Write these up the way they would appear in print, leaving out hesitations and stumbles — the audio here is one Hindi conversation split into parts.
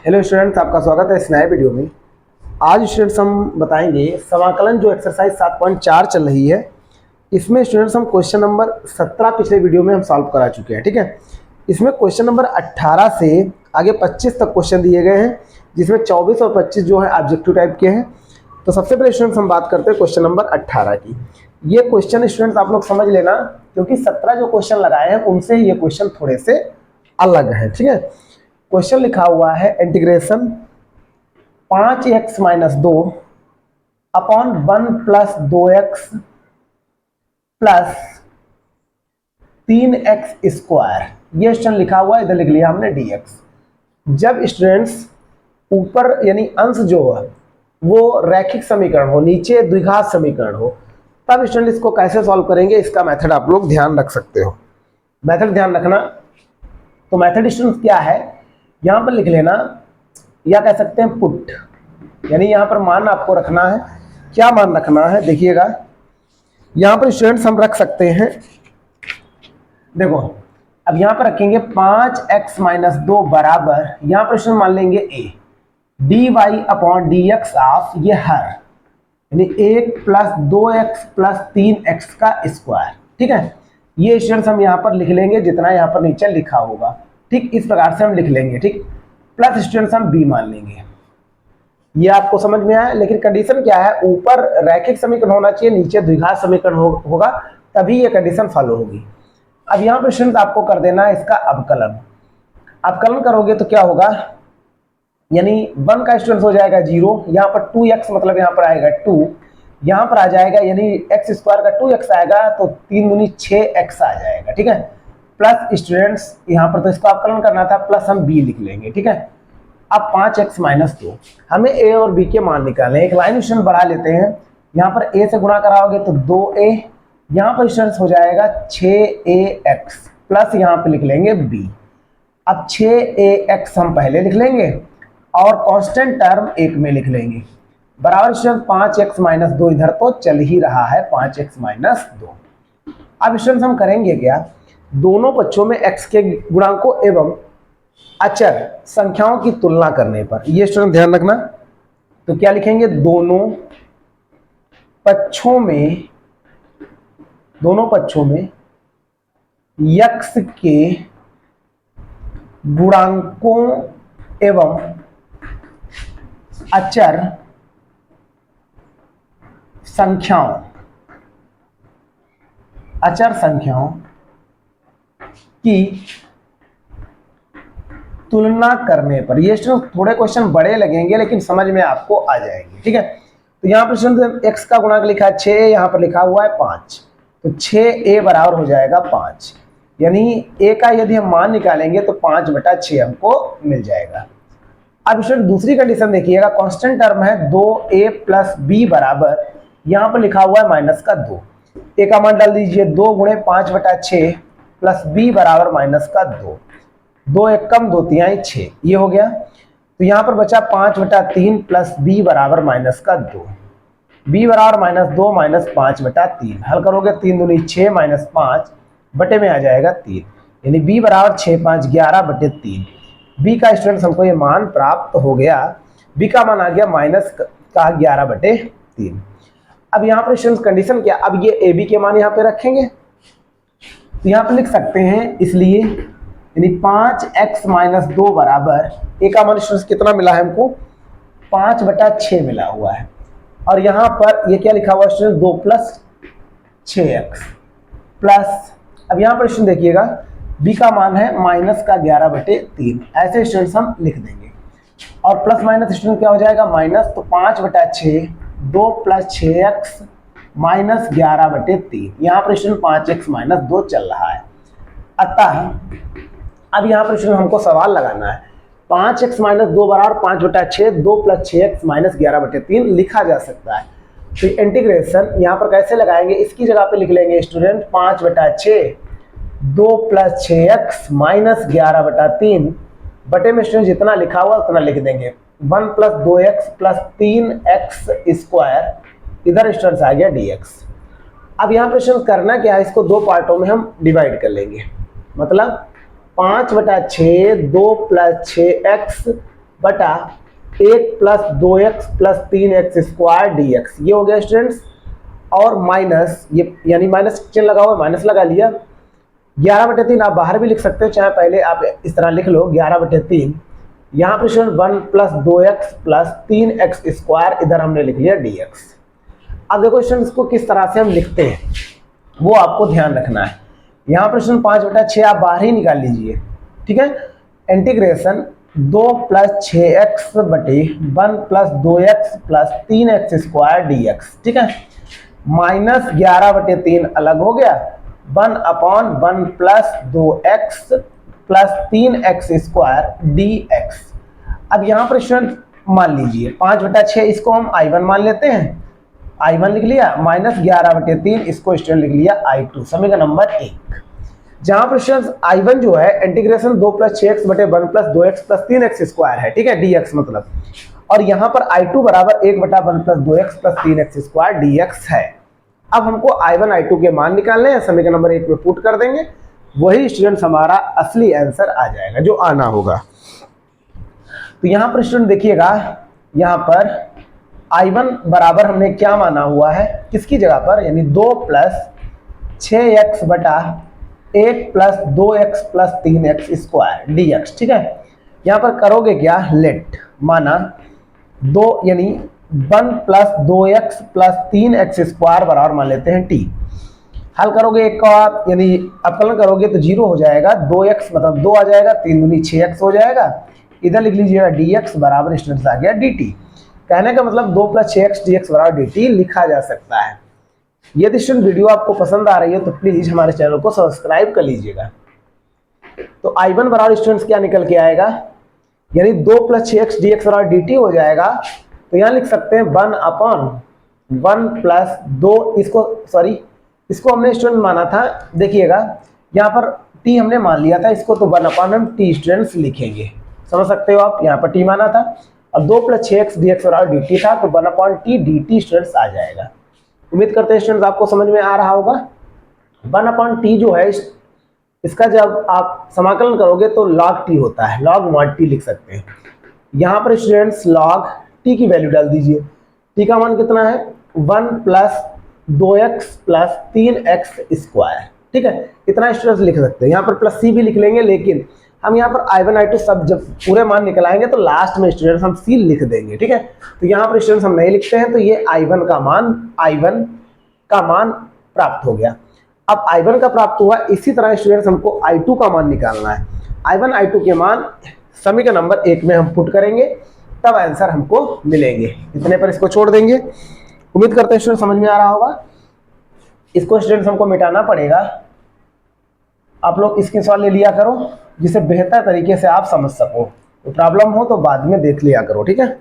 हेलो स्टूडेंट्स, आपका स्वागत है इस नए वीडियो में। आज स्टूडेंट्स हम बताएंगे समाकलन जो एक्सरसाइज 7.4 चल रही है। इसमें स्टूडेंट्स हम क्वेश्चन नंबर 17 पिछले वीडियो में हम सॉल्व करा चुके हैं। ठीक है, इसमें क्वेश्चन नंबर 18 से आगे 25 तक क्वेश्चन दिए गए हैं, जिसमें 24 और 25 जो है ऑब्जेक्टिव टाइप के हैं। तो सबसे पहले स्टूडेंट्स हम बात करते हैं क्वेश्चन नंबर 18 की। ये क्वेश्चन स्टूडेंट्स आप लोग समझ लेना, क्योंकि 17 जो क्वेश्चन लगाए हैं उनसे ये क्वेश्चन थोड़े से अलग है। ठीक है, क्वेश्चन लिखा हुआ है integration 5x - 2 upon 1 + 2x plus 3x²। ये स्टूडेंट लिखा हुआ है, इधर लिख लिया हमने dx। जब स्टूडेंट्स ऊपर यानी अंश जो है वो रैखिक समीकरण हो, नीचे द्विघात समीकरण हो, तब स्टूडेंट इसको कैसे सॉल्व करेंगे, इसका मेथड आप लोग ध्यान रख सकते हो। मेथड ध्यान रखना, तो मेथड स्टूडेंट्स क्या है, यहाँ पर लिख लेना, या कह सकते हैं पुट, यानी यहाँ पर मान आपको रखना है। क्या मान रखना है देखिएगा, यहाँ पर स्टूडेंट्स हम रख सकते हैं, देखो अब यहाँ पर रखेंगे 5x - 2 बराबर, यहाँ पर स्टूडेंट मान लेंगे a dy/dx ऑफ ये हर, यानी 1 + 2x + 3x²। ठीक है, ये स्टूडेंट्स हम यहाँ पर लिख लेंगे जितना यहाँ पर नीचे लिखा होगा। ठीक इस प्रकार से हम लिख लेंगे। ठीक, प्लस स्टूडेंट्स हम b मान लेंगे। ये आपको समझ में आया, लेकिन कंडीशन क्या है, ऊपर रैखिक समीकरण होना चाहिए, नीचे द्विघात समीकरण होगा, तभी ये कंडीशन फॉलो होगी। अब यहाँ पर स्टूडेंट आपको कर देना है इसका अवकलन। अवकलन करोगे तो क्या होगा, यानी 1 का स्टूडेंट हो जाएगा 0, यहाँ पर 2x मतलब यहाँ पर आएगा 2, यहाँ पर आ जाएगा यानी x² का 2x आएगा, तो 3 दूनी 6x आ जाएगा। ठीक है, प्लस स्टूडेंट्स यहाँ पर तो इसका अवकलन करना था, प्लस हम b लिख लेंगे। ठीक है, अब 5x - 2 हमें a और b के मान निकालने हैं। एक लाइन स्टूडेंट बढ़ा लेते हैं, यहाँ पर a से गुणा कराओगे तो 2a, यहाँ पर स्टूडेंट्स हो जाएगा 6ax, प्लस यहाँ पे लिख लेंगे b। अब 6ax हम पहले लिख लेंगे और कांस्टेंट टर्म एक में लिख लेंगे, बराबर स्टूडेंट 5x - 2 इधर तो चल ही रहा है 5x - 2। अब स्टूडेंट हम करेंगे क्या, दोनों पक्षों में x के गुणांकों एवं अचर संख्याओं की तुलना करने पर, ये स्टूडेंट ध्यान रखना, तो क्या लिखेंगे, दोनों पक्षों में x के गुणांकों एवं अचर संख्याओं की तुलना करने पर। ये थोड़े क्वेश्चन बड़े लगेंगे लेकिन समझ में आपको आ जाएंगे। ठीक है, तो यहाँ पर x का गुणांक लिखा है 6, यहाँ पर लिखा हुआ है 5, तो 6a बराबर हो जाएगा 5, यानी a का यदि हम मान निकालेंगे तो 5/6 हमको मिल जाएगा। अब स्टूडेंट दूसरी कंडीशन देखिएगा, कांस्टेंट टर्म है 2a + b बराबर, यहाँ पर लिखा हुआ है -2, a का मान डाल दीजिए, 2 × 5/6 प्लस b बराबर -2, 2 1 कम 2 3 6, ये हो गया। तो यहाँ पर बचा 5/3 प्लस b बराबर -2, b बराबर -2 - 5/3, हल करोगे 3 दूनी 6 - 5 बटे में आ जाएगा 3, यानी b बराबर 6 × 5 = 11/3। b का स्टूडेंट्स हमको ये मान प्राप्त हो गया, b का मान आ गया -11/3। अब यहाँ पर स्टूडेंट्स कंडीशन क्या, अब ये a b के मान यहाँ पे रखेंगे, तो यहाँ पे लिख सकते हैं, इसलिए यानी 5x - 2 बराबर, a का मान स्टूडेंट्स कितना मिला है हमको, 5/6 मिला हुआ है, और यहाँ पर ये क्या लिखा हुआ है स्टूडेंट, 2 + 6x प्लस, अब यहाँ पर स्टूडेंट देखिएगा b का मान है -11/3, ऐसे स्टूडेंट्स हम लिख देंगे, और प्लस माइनस स्टूडेंट क्या हो जाएगा, माइनस, तो 5/6, 2 + 6x -11/3, यहाँ पर स्टूडेंट 5x - 2 चल रहा है। अतः अब यहाँ पर स्टूडेंट हमको सवाल लगाना है, 5x - 2 बराबर 5/6, 2 + 6x -11/3 लिखा जा सकता है। तो इंटीग्रेशन यहाँ पर कैसे लगाएंगे, इसकी जगह पे लिख लेंगे स्टूडेंट 5/6, 2 + 6x -11/3 बटे में स्टूडेंट जितना लिखा हुआ उतना लिख देंगे, 1 + 2x + 3x², इधर स्टूडेंट्स आ गया dx। अब यहाँ पे स्टूडेंट करना क्या है, इसको दो पार्टों में हम डिवाइड कर लेंगे, मतलब 5/6, 2 + 6x बटा 1 plus 2x plus 3x square dx, ये हो गया स्टूडेंट्स। और माइनस, ये यानी माइनस चिन्ह लगा हुआ, माइनस लगा लिया। 11/3 आप बाहर भी लिख सकते हो, चाहे पहले आप इस तरह लिख लो 11/3। यहाँ पर student 1 plus 2x plus 3x square, इधर हमने लिख लिया dx। अब देखो स्टूडेंट्स को किस तरह से हम लिखते हैं वो आपको ध्यान रखना है। यहाँ पर स्टूडेंट 5/6 आप बाहर ही निकाल लीजिए, ठीक है। इंटीग्रेशन 2 प्लस 6x बटे 1 plus 2x plus 3x square dx, ठीक है। माइनस 11/3 अलग हो गया, 1/1 plus 2x plus 3x square dx। अब यहाँ पर स्टूडेंट मान लीजिए 5/6 इसको हम I1 मान लेते हैं, I1 लिख लिया, माइनस 11/3 इसको स्टूडेंट लिख लिया I2, समीकरण नंबर 1। जहां पर स्टूडेंट I1 जो है इंटीग्रेशन 2 प्लस 6x बटे 1 plus 2x plus 3x square है, ठीक है, dx मतलब। और यहाँ पर I2 बराबर 1/1 plus 2x plus 3x square dx है। अब हमको I1 I2 के मान निकालने हैं, समीकरण नंबर 1 में पुट कर देंगे, वही स्टूडेंट्स हमारा असली आंसर आ जाएगा जो आना होगा। तो यहाँ पर स्टूडेंट देखिएगा, यहाँ पर I1 बराबर हमने क्या माना हुआ है, किसकी जगह पर, यानी 2 प्लस 6x बटा 1 plus 2x plus 3x square dx, ठीक है। यहाँ पर करोगे क्या, लेट माना 2 यानी 1 plus 2x plus 3x square बराबर मान लेते हैं t। हल करोगे एक का आप, यानी अवकलन करोगे तो 0 हो जाएगा, 2x मतलब 2 आ जाएगा, 3 दूनी 6x हो जाएगा। इधर लिख लीजिएगा dx बराबर स्टूडेंट्स आ गया dt। कहने का मतलब 2 प्लस 6x dx बराबर dt लिखा जा सकता है। यदि स्टूडेंट वीडियो आपको पसंद आ रही है तो प्लीज हमारे चैनल को सब्सक्राइब कर लीजिएगा। तो I1 बराबर स्टूडेंट्स क्या निकल के आएगा, यानी 2 प्लस 6x dx बराबर dt हो जाएगा। तो यहाँ लिख सकते हैं 1/1 प्लस 2, इसको हमने स्टूडेंट माना था, देखिएगा यहाँ पर t हमने मान लिया था इसको, तो 1/, हम t स्टूडेंट्स लिखेंगे, समझ सकते हो आप, यहाँ पर t माना था और 2 प्लस 6x dx बराबर dt था, तो 1/t dt स्टूडेंट्स आ जाएगा। उम्मीद करते हैं स्टूडेंट्स आपको समझ में आ रहा होगा। 1/t जो है इसका जब आप समाकलन करोगे तो log t होता है, log mod t लिख सकते हैं। यहाँ पर स्टूडेंट्स log t की वैल्यू डाल दीजिए, t का मान कितना है, 1 plus 2x plus 3x square, ठीक है, इतना स्टूडेंट्स लिख सकते हैं। यहाँ पर प्लस c भी लिख लेंगे, लेकिन हम यहाँ पर I1 I2 सब जब पूरे मान निकलाएंगे तो लास्ट में स्टूडेंट्स हम c लिख देंगे, ठीक है। तो यहाँ पर स्टूडेंट्स हम नहीं लिखते हैं, तो ये I1 का मान प्राप्त हो गया। अब I1 का प्राप्त हुआ, इसी तरह स्टूडेंट्स हमको I2 का मान निकालना है। I1 I2 के मान समीकरण नंबर 1 में हम पुट करेंगे, तब आंसर हमको मिलेंगे। इतने पर इसको छोड़ देंगे। उम्मीद करते हैं स्टूडेंट समझ में आ रहा होगा। इसको स्टूडेंट्स हमको मिटाना पड़ेगा, आप लोग स्क्रीनशॉट ले लिया करो जिससे बेहतर तरीके से आप समझ सको। तो प्रॉब्लम हो तो बाद में देख लिया करो, ठीक है,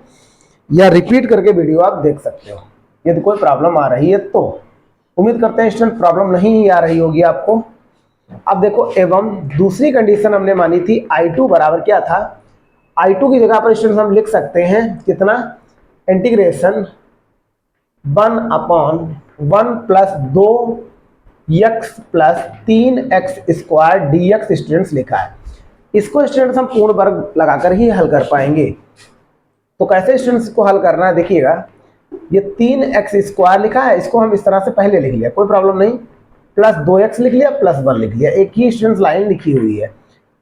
या रिपीट करके वीडियो आप देख सकते हो यदि कोई प्रॉब्लम आ रही है तो। उम्मीद करते हैं स्टूडेंट प्रॉब्लम नहीं आ रही होगी आपको। अब देखो, एवं दूसरी कंडीशन हमने मानी थी I2 बराबर क्या था, I2 की जगह पर स्टूडेंट हम लिख सकते हैं कितना, integration 1/1 plus 2x plus 3x square dx students लिखा है। इसको स्टूडेंट्स हम पूर्ण वर्ग लगाकर ही हल कर पाएंगे। तो कैसे स्टूडेंट्स को हल करना है, देखिएगा ये 3x स्क्वायर लिखा है, इसको हम इस तरह से पहले लिख लिया, कोई प्रॉब्लम नहीं, प्लस 2x लिख लिया, प्लस 1 लिख लिया, एक ही स्टूडेंट्स लाइन लिखी हुई है।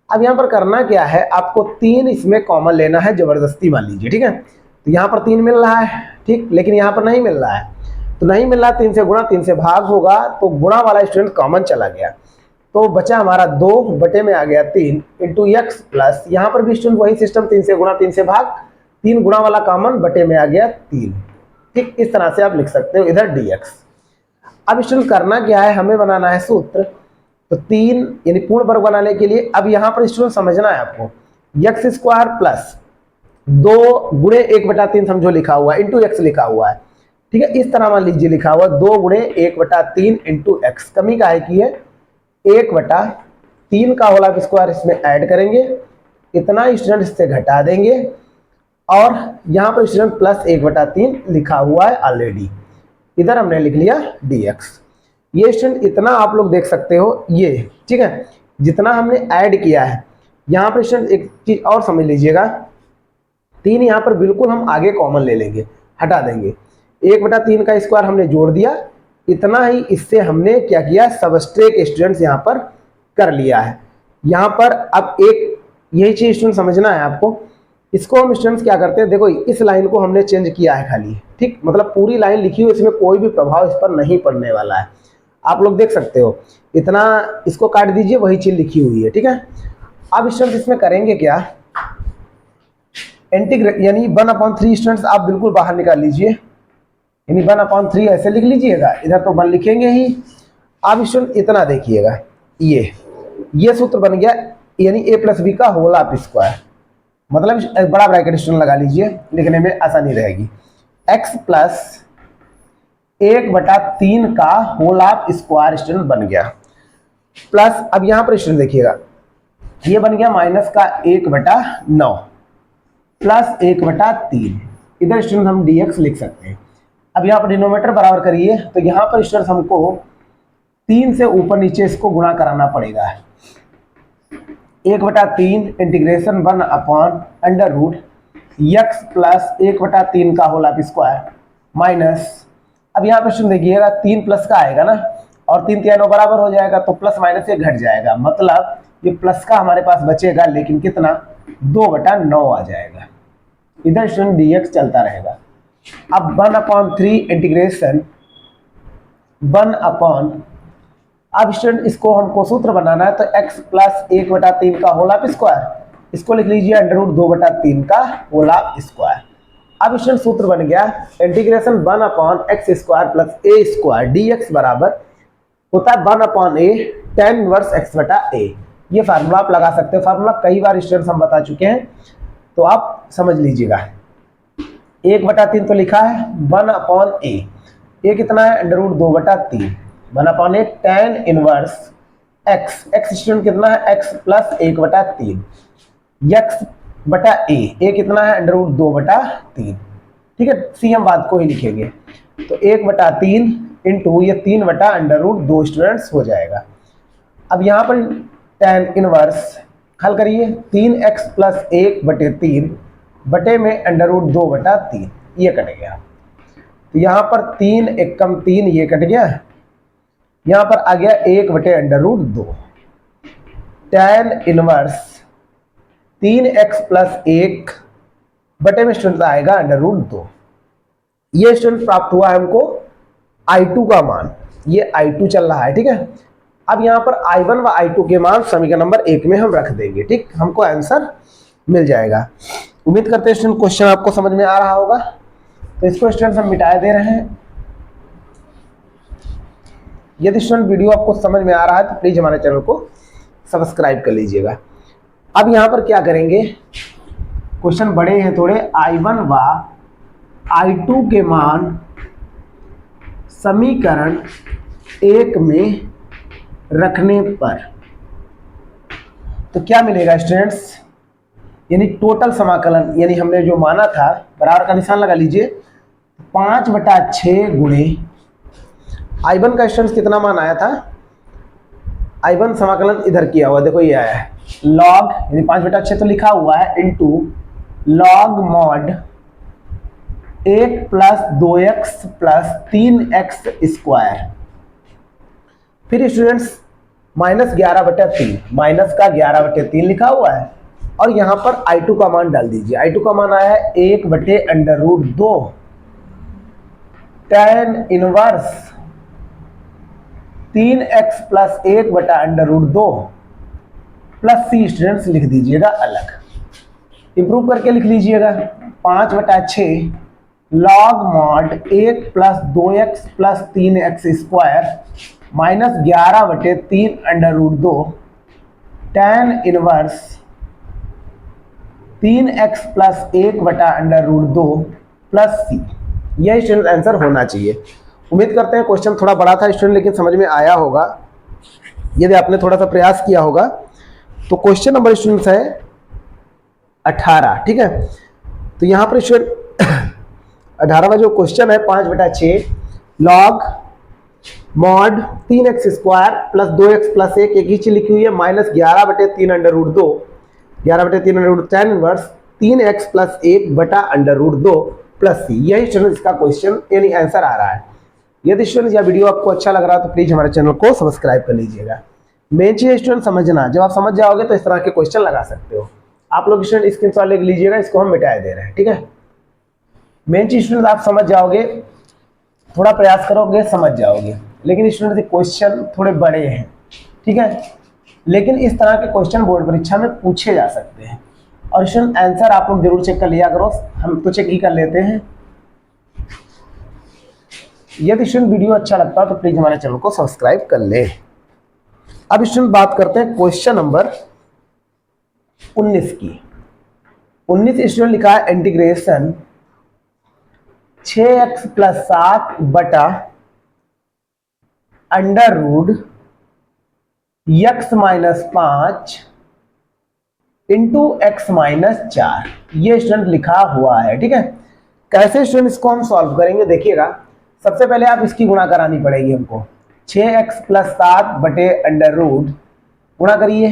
अब यहाँ पर करना क्या है, आपको 3 इसमें कॉमन लेना है, जबरदस्ती मान लीजिए, ठीक है। तो यहाँ पर 3 मिल रहा है, ठीक, लेकिन यहाँ पर नहीं मिल रहा है, तो नहीं मिल रहा, 3 से गुणा 3 से भाग होगा, तो गुणा वाला स्टूडेंट कॉमन चला गया, तो बचा हमारा 2 बटे में आ गया 3 इंटू एक्स प्लस, यहाँ पर भी स्टूडेंट वही सिस्टम, 3 से गुणा 3 से भाग, 3 गुणा वाला कॉमन बटे में आ गया 3, ठीक, इस तरह से आप लिख सकते हो इधर dx। अब स्टूडेंट करना क्या है, हमें बनाना है सूत्र, तो 3 यानी पूर्ण वर्ग बनाने के लिए अब यहाँ पर स्टूडेंट समझना है आपको, एक्स स्क्वायर प्लस 2 गुणे 1/3 समझो लिखा हुआ है, इंटू एक्स लिखा हुआ है, ठीक है, इस तरह मान लीजिए लिखा हुआ 2 गुणे 1/3 इंटू एक्स, कमी का है कि है 1/3 का होल स्क्वायर इसमें ऐड करेंगे, इतना स्टूडेंट इससे घटा देंगे, और यहाँ पर स्टूडेंट प्लस 1/3 लिखा हुआ है ऑलरेडी, इधर हमने लिख लिया dx। ये स्टूडेंट इतना आप लोग देख सकते हो, ये ठीक है, जितना हमने ऐड किया है। यहाँ पर स्टूडेंट एक चीज और समझ लीजिएगा, 3 यहाँ पर बिल्कुल हम आगे कॉमन ले लेंगे, हटा देंगे। 1/3 का स्क्वायर हमने जोड़ दिया, इतना ही इससे हमने क्या किया, सबस्ट्रेक स्टूडेंट्स यहाँ पर कर लिया है। यहाँ पर अब एक यही चीज स्टूडेंट समझना है आपको, इसको हम स्टूडेंट्स क्या करते हैं, देखो इस लाइन को हमने चेंज किया है खाली, ठीक, मतलब पूरी लाइन लिखी हुई, इसमें कोई भी प्रभाव इस पर नहीं पड़ने वाला है। आप लोग देख सकते हो, इतना इसको काट दीजिए, वही चीज लिखी हुई है, ठीक है। अब स्टूडेंट्स इसमें करेंगे क्या, इंटीग्रेट यानी 1/3 स्टूडेंट्स आप बिल्कुल बाहर निकाल लीजिए, यानी 1/3 ऐसे लिख लीजिएगा, इधर तो 1 लिखेंगे ही। अब स्टूडेंट इतना देखिएगा, ये सूत्र बन गया, यानी a + b का होल ऑफ स्क्वायर, मतलब एक बड़ा ब्रैकेट स्टूडेंट लगा लीजिए, लिखने में आसानी रहेगी। x + 1/3 का होल ऑफ स्क्वायर स्टूडेंट बन गया, प्लस अब यहां पर स्टूडेंट देखिएगा, ये बन गया -1/9 प्लस 1/3, इधर स्टूडेंट हम dx लिख सकते हैं। अब यहाँ पर डिनोमिनेटर बराबर करिए, तो यहाँ पर स्टूडेंट हमको 3 से ऊपर नीचे इसको गुणा कराना पड़ेगा। 1/3 इंटीग्रेशन 1/√x + 1/3 का होल ऑफ स्क्वायर माइनस, अब यहाँ पर स्टूडेंट देखिएगा 3 प्लस का आएगा ना, और 3 3 बराबर हो जाएगा, तो प्लस माइनस ये घट जाएगा, मतलब ये प्लस का हमारे पास बचेगा, लेकिन कितना, 2/9 आ जाएगा। इधर स्टूडेंट dx चलता रहेगा। अब 1/3 इंटीग्रेशन 1/, अब स्टूडेंट इसको हमको सूत्र बनाना है, तो x + 1/3 का होल ऑफ स्क्वायर, इसको लिख लीजिए √2/3 का होल ऑफ स्क्वायर। अब स्टूडेंट सूत्र बन गया इंटीग्रेशन 1/x² + a² dx बराबर होता है 1/a tan इनवर्स x/a। ये फार्मूला आप लगा सकते हो, फार्मूला कई बार स्टूडेंट्स हम बता चुके हैं, तो आप समझ लीजिएगा। 1/3 तो लिखा है 1/a, ये कितना है √2/3, 1/a tan inverse x student कितना है x + 1/3 x/a, ये कितना है √2/3, ठीक है, सी हम बात को ही लिखेंगे, तो 1/3 इंटू ये 3/√2 स्टूडेंट्स हो जाएगा। अब यहाँ पर tan इनवर्स हल करिए, 3x + 1/3 बटे में √2/3, ये कट गया, तो यहाँ पर 3 एकम 3 ये कट गया, यहाँ पर आ गया 1/√2 tan इनवर्स 3x + 1 बटे में स्टूडेंट आएगा √2। ये स्टूडेंट प्राप्त हुआ है हमको I2 का मान, ये I2 चल रहा है, ठीक है। अब यहाँ पर I1 व I2 के मान समीकरण नंबर 1 में हम रख देंगे, ठीक, हमको आंसर मिल जाएगा। उम्मीद करते हैं स्टूडेंट क्वेश्चन आपको समझ में आ रहा होगा, तो इसको स्टूडेंट हम मिटा दे रहे हैं। यदि स्टूडेंट वीडियो आपको समझ में आ रहा है तो प्लीज हमारे चैनल को सब्सक्राइब कर लीजिएगा। अब यहाँ पर क्या करेंगे, क्वेश्चन बड़े हैं थोड़े, I1 व I2 के मान समीकरण 1 में रखने पर तो क्या मिलेगा स्टूडेंट्स, यानी टोटल समाकलन, यानी हमने जो माना था बराबर का निशान लगा लीजिए, 5/6 गुणे I1 का स्टूडेंट्स कितना मान आया था, I1 समाकलन इधर किया हुआ, देखो ये आया है log, यानी 5/6 तो लिखा हुआ है, into log mod 1 + 2x + 3x², फिर स्टूडेंट्स -11/3, माइनस का 11/3 लिखा हुआ है, और यहां पर I2 का मान डाल दीजिए, I2 का मान आया है 1/√2 tan inverse 3x + 1/√2 plus c students लिख दीजिएगा अलग, इंप्रूव करके लिख लीजिएगा 5/6 log mod 1 + 2x + 3x² -11/3 tan inverse 3x + 1/√2 plus c, यह स्टूडेंट आंसर होना चाहिए। उम्मीद करते हैं क्वेश्चन थोड़ा बड़ा था स्टूडेंट, लेकिन समझ में आया होगा यदि आपने थोड़ा सा प्रयास किया होगा। तो क्वेश्चन नंबर स्टूडेंट्स है 18, ठीक है। तो यहाँ पर स्टूडेंट 18वां जो क्वेश्चन है 5/6 log mod 3x² + 2x + 1 एक ही चीज लिखी हुई है, -11/3 √2 11/3 tan इनवर्स 3x प्लस 1 बटा अंडर रूट 2 प्लस सी। यही स्टूडेंट इसका क्वेश्चन यानी आंसर आ रहा है। यदि स्टूडेंट यह वीडियो आपको अच्छा लग रहा है तो प्लीज हमारे चैनल को सब्सक्राइब कर लीजिएगा। मेन चीज स्टूडेंट समझना, जब आप समझ जाओगे तो इस तरह के क्वेश्चन लगा सकते हो। आप लोग स्टूडेंट स्क्रीनशॉट ले लीजिएगा, इसको हम मिटा दे रहे हैं, ठीक है। मेन चीज स्टूडेंट आप समझ जाओगे, थोड़ा प्रयास करोगे समझ जाओगे। लेकिन स्टूडेंट क्वेश्चन थोड़े बड़े हैं, ठीक है, लेकिन इस तरह के क्वेश्चन बोर्ड परीक्षा में पूछे जा सकते हैं। और स्टूडेंट आंसर आप लोग जरूर चेक कर लिया करो, हम तो चेक ही कर लेते हैं। यदि स्टूडेंट वीडियो अच्छा लगता है तो प्लीज हमारे चैनल को सब्सक्राइब कर ले। अब स्टूडेंट बात करते हैं क्वेश्चन नंबर 19 की। 19 स्टूडेंट लिखा है इंटीग्रेशन 6x प्लस 7 बटा under root x minus 5 into x minus 4, ये स्टूडेंट लिखा हुआ है, ठीक है। कैसे स्टूडेंट इसको हम सॉल्व करेंगे देखिएगा। सबसे पहले आप इसकी गुणा करानी पड़ेगी हमको। 6x प्लस 7 बटे अंडर रूट गुणा करिए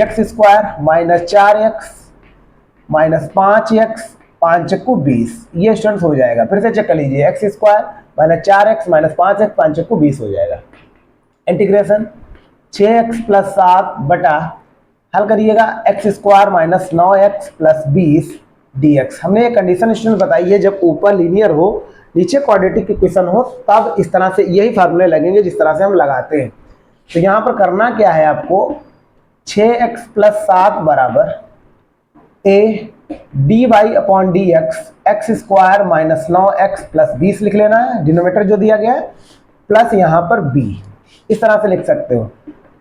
x square minus 4x minus 5x 5 चक्कू 20, ये स्टूडेंट हो जाएगा। फिर से चेक कर लीजिए, x square minus 4x minus 5x 5 चक्कू 20 हो जाएगा। इंटीग्रेशन 6x प्लस 7 बटा हल करिएगा x square minus 9x plus 20 dx। हमने ये कंडीशन स्टूडेंट बताई है, जब ऊपर लीनियर हो नीचे क्वाड्रेटिक इक्वेशन हो तब इस तरह से यही फार्मूले लगेंगे जिस तरह से हम लगाते हैं। तो यहाँ पर करना क्या है आपको, 6x प्लस 7 बराबर a dy upon d x square minus 9x plus 20 लिख लेना है, डिनोमिनेटर जो दिया गया है, प्लस यहाँ पर b, इस तरह से लिख सकते हो।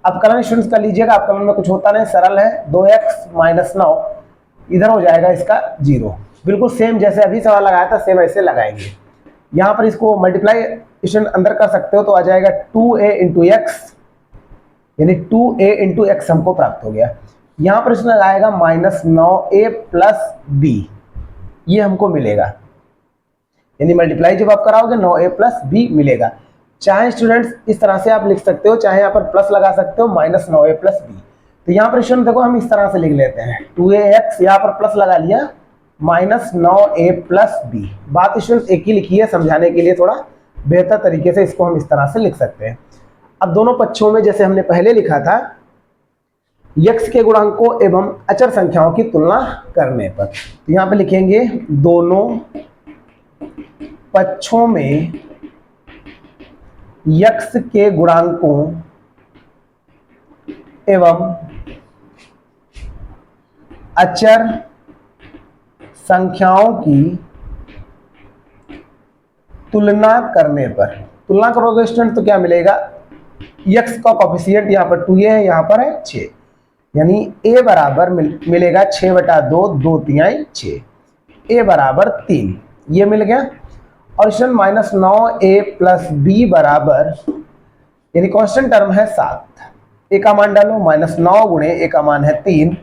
अब कलन स्टूडेंट्स कर लीजिएगा, आप कलन में कुछ होता नहीं, सरल है। 2x माइनस 9 इधर हो जाएगा इसका 0, बिल्कुल सेम जैसे अभी सवाल लगाया था सेम ऐसे लगाएंगे। यहाँ पर इसको मल्टीप्लाई स्टूडेंट अंदर कर सकते हो तो आ जाएगा 2a इंटू एक्स, यानी 2a इंटू एक्स हमको प्राप्त हो गया। यहाँ पर इसमें आएगा माइनस 9a प्लस b, ये हमको मिलेगा, यानी मल्टीप्लाई जब आप कराओगे 9a प्लस b मिलेगा। चाहे स्टूडेंट्स इस तरह से आप लिख सकते हो, चाहे यहाँ पर प्लस लगा सकते हो माइनस 9a प्लस b। तो यहाँ पर स्टूडेंट देखो हम इस तरह से लिख लेते हैं 2ax, यहाँ पर प्लस लगा लिया माइनस 9a प्लस b। बात स्टूडेंट एक ही लिखी है, समझाने के लिए थोड़ा बेहतर तरीके से इसको हम इस तरह से लिख सकते हैं। अब दोनों पक्षों में जैसे हमने पहले लिखा था x के गुणांकों एवं अचर संख्याओं की तुलना करने पर, तो यहाँ पे लिखेंगे दोनों पक्षों में x के गुणांकों एवं अचर संख्याओं की तुलना करने पर, तुलना करोगे स्टूडेंट तो क्या मिलेगा, x का कोफिशिएंट यहाँ पर 2a है, यहाँ पर है 6, यानी a बराबर मिलेगा 6 बटा 2 2 तिहाई 6, a बराबर 3, ये मिल गया। और student minus 9a plus b बराबर, यानी कांस्टेंट टर्म है 7, a का मान डालो, माइनस 9 गुणे a का मान है 3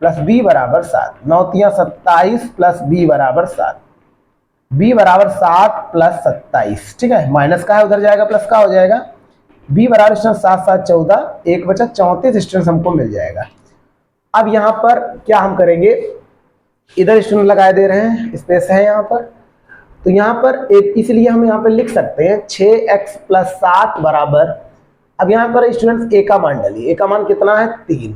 प्लस b बराबर 7, 9 तिया 27 प्लस b बराबर 7, b बराबर 7 प्लस 27, ठीक है। माइनस का है उधर जाएगा, प्लस का हो जाएगा। b बराबर स्टूडेंट 7 7 14, एक बचा 34 स्टूडेंट हमको मिल जाएगा। अब यहाँ पर क्या हम करेंगे, इधर स्टूडेंट लगाए दे रहे हैं, स्पेस है यहाँ पर, तो यहाँ पर एक, इसलिए हम यहाँ पर लिख सकते हैं 6x प्लस 7 बराबर, अब यहाँ पर स्टूडेंट्स a का मान डालिए, a का मान कितना है 3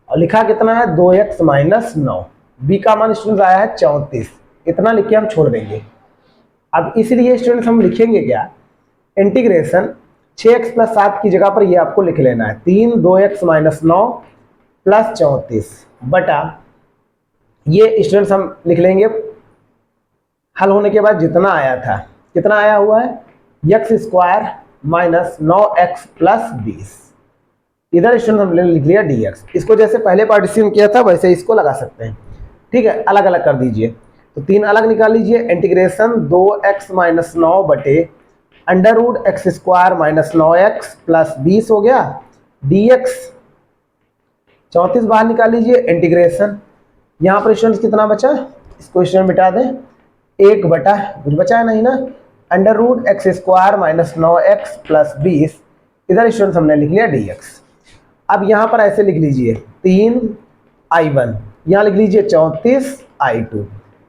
और लिखा कितना है 2x माइनस 9, b का मान स्टूडेंट्स आया है 34, इतना लिख के हम छोड़ देंगे। अब इसलिए स्टूडेंट्स हम लिखेंगे क्या, इंटीग्रेशन 6x प्लस 7 की जगह पर ये आपको लिख लेना है 3 2x माइनस 9 प्लस 34 बटा, ये स्टूडेंट्स हम लिख लेंगे हल होने के बाद जितना आया था, कितना आया हुआ है x square minus 9x plus 20, इधर स्टूडेंट हमने लिख लिया dx। इसको जैसे पहले पार्टीशन किया था वैसे इसको लगा सकते हैं, ठीक है। अलग अलग कर दीजिए, तो 3 अलग निकाल लीजिए। इंटीग्रेशन 2x माइनस 9 बटे under root x square minus 9x plus 20 हो गया dx, 34 बाहर निकाल लीजिए। इंटीग्रेशन यहाँ पर स्टूडेंट्स कितना बचा, इसको स्टूडेंट मिटा दें, 1 बटा कुछ बचा है नहीं ना, under root x square minus 9x plus 20, इधर स्टूडेंट्स हमने लिख लिया dx। अब यहाँ पर ऐसे लिख लीजिए 3i1 यहाँ लिख लीजिए 34i2,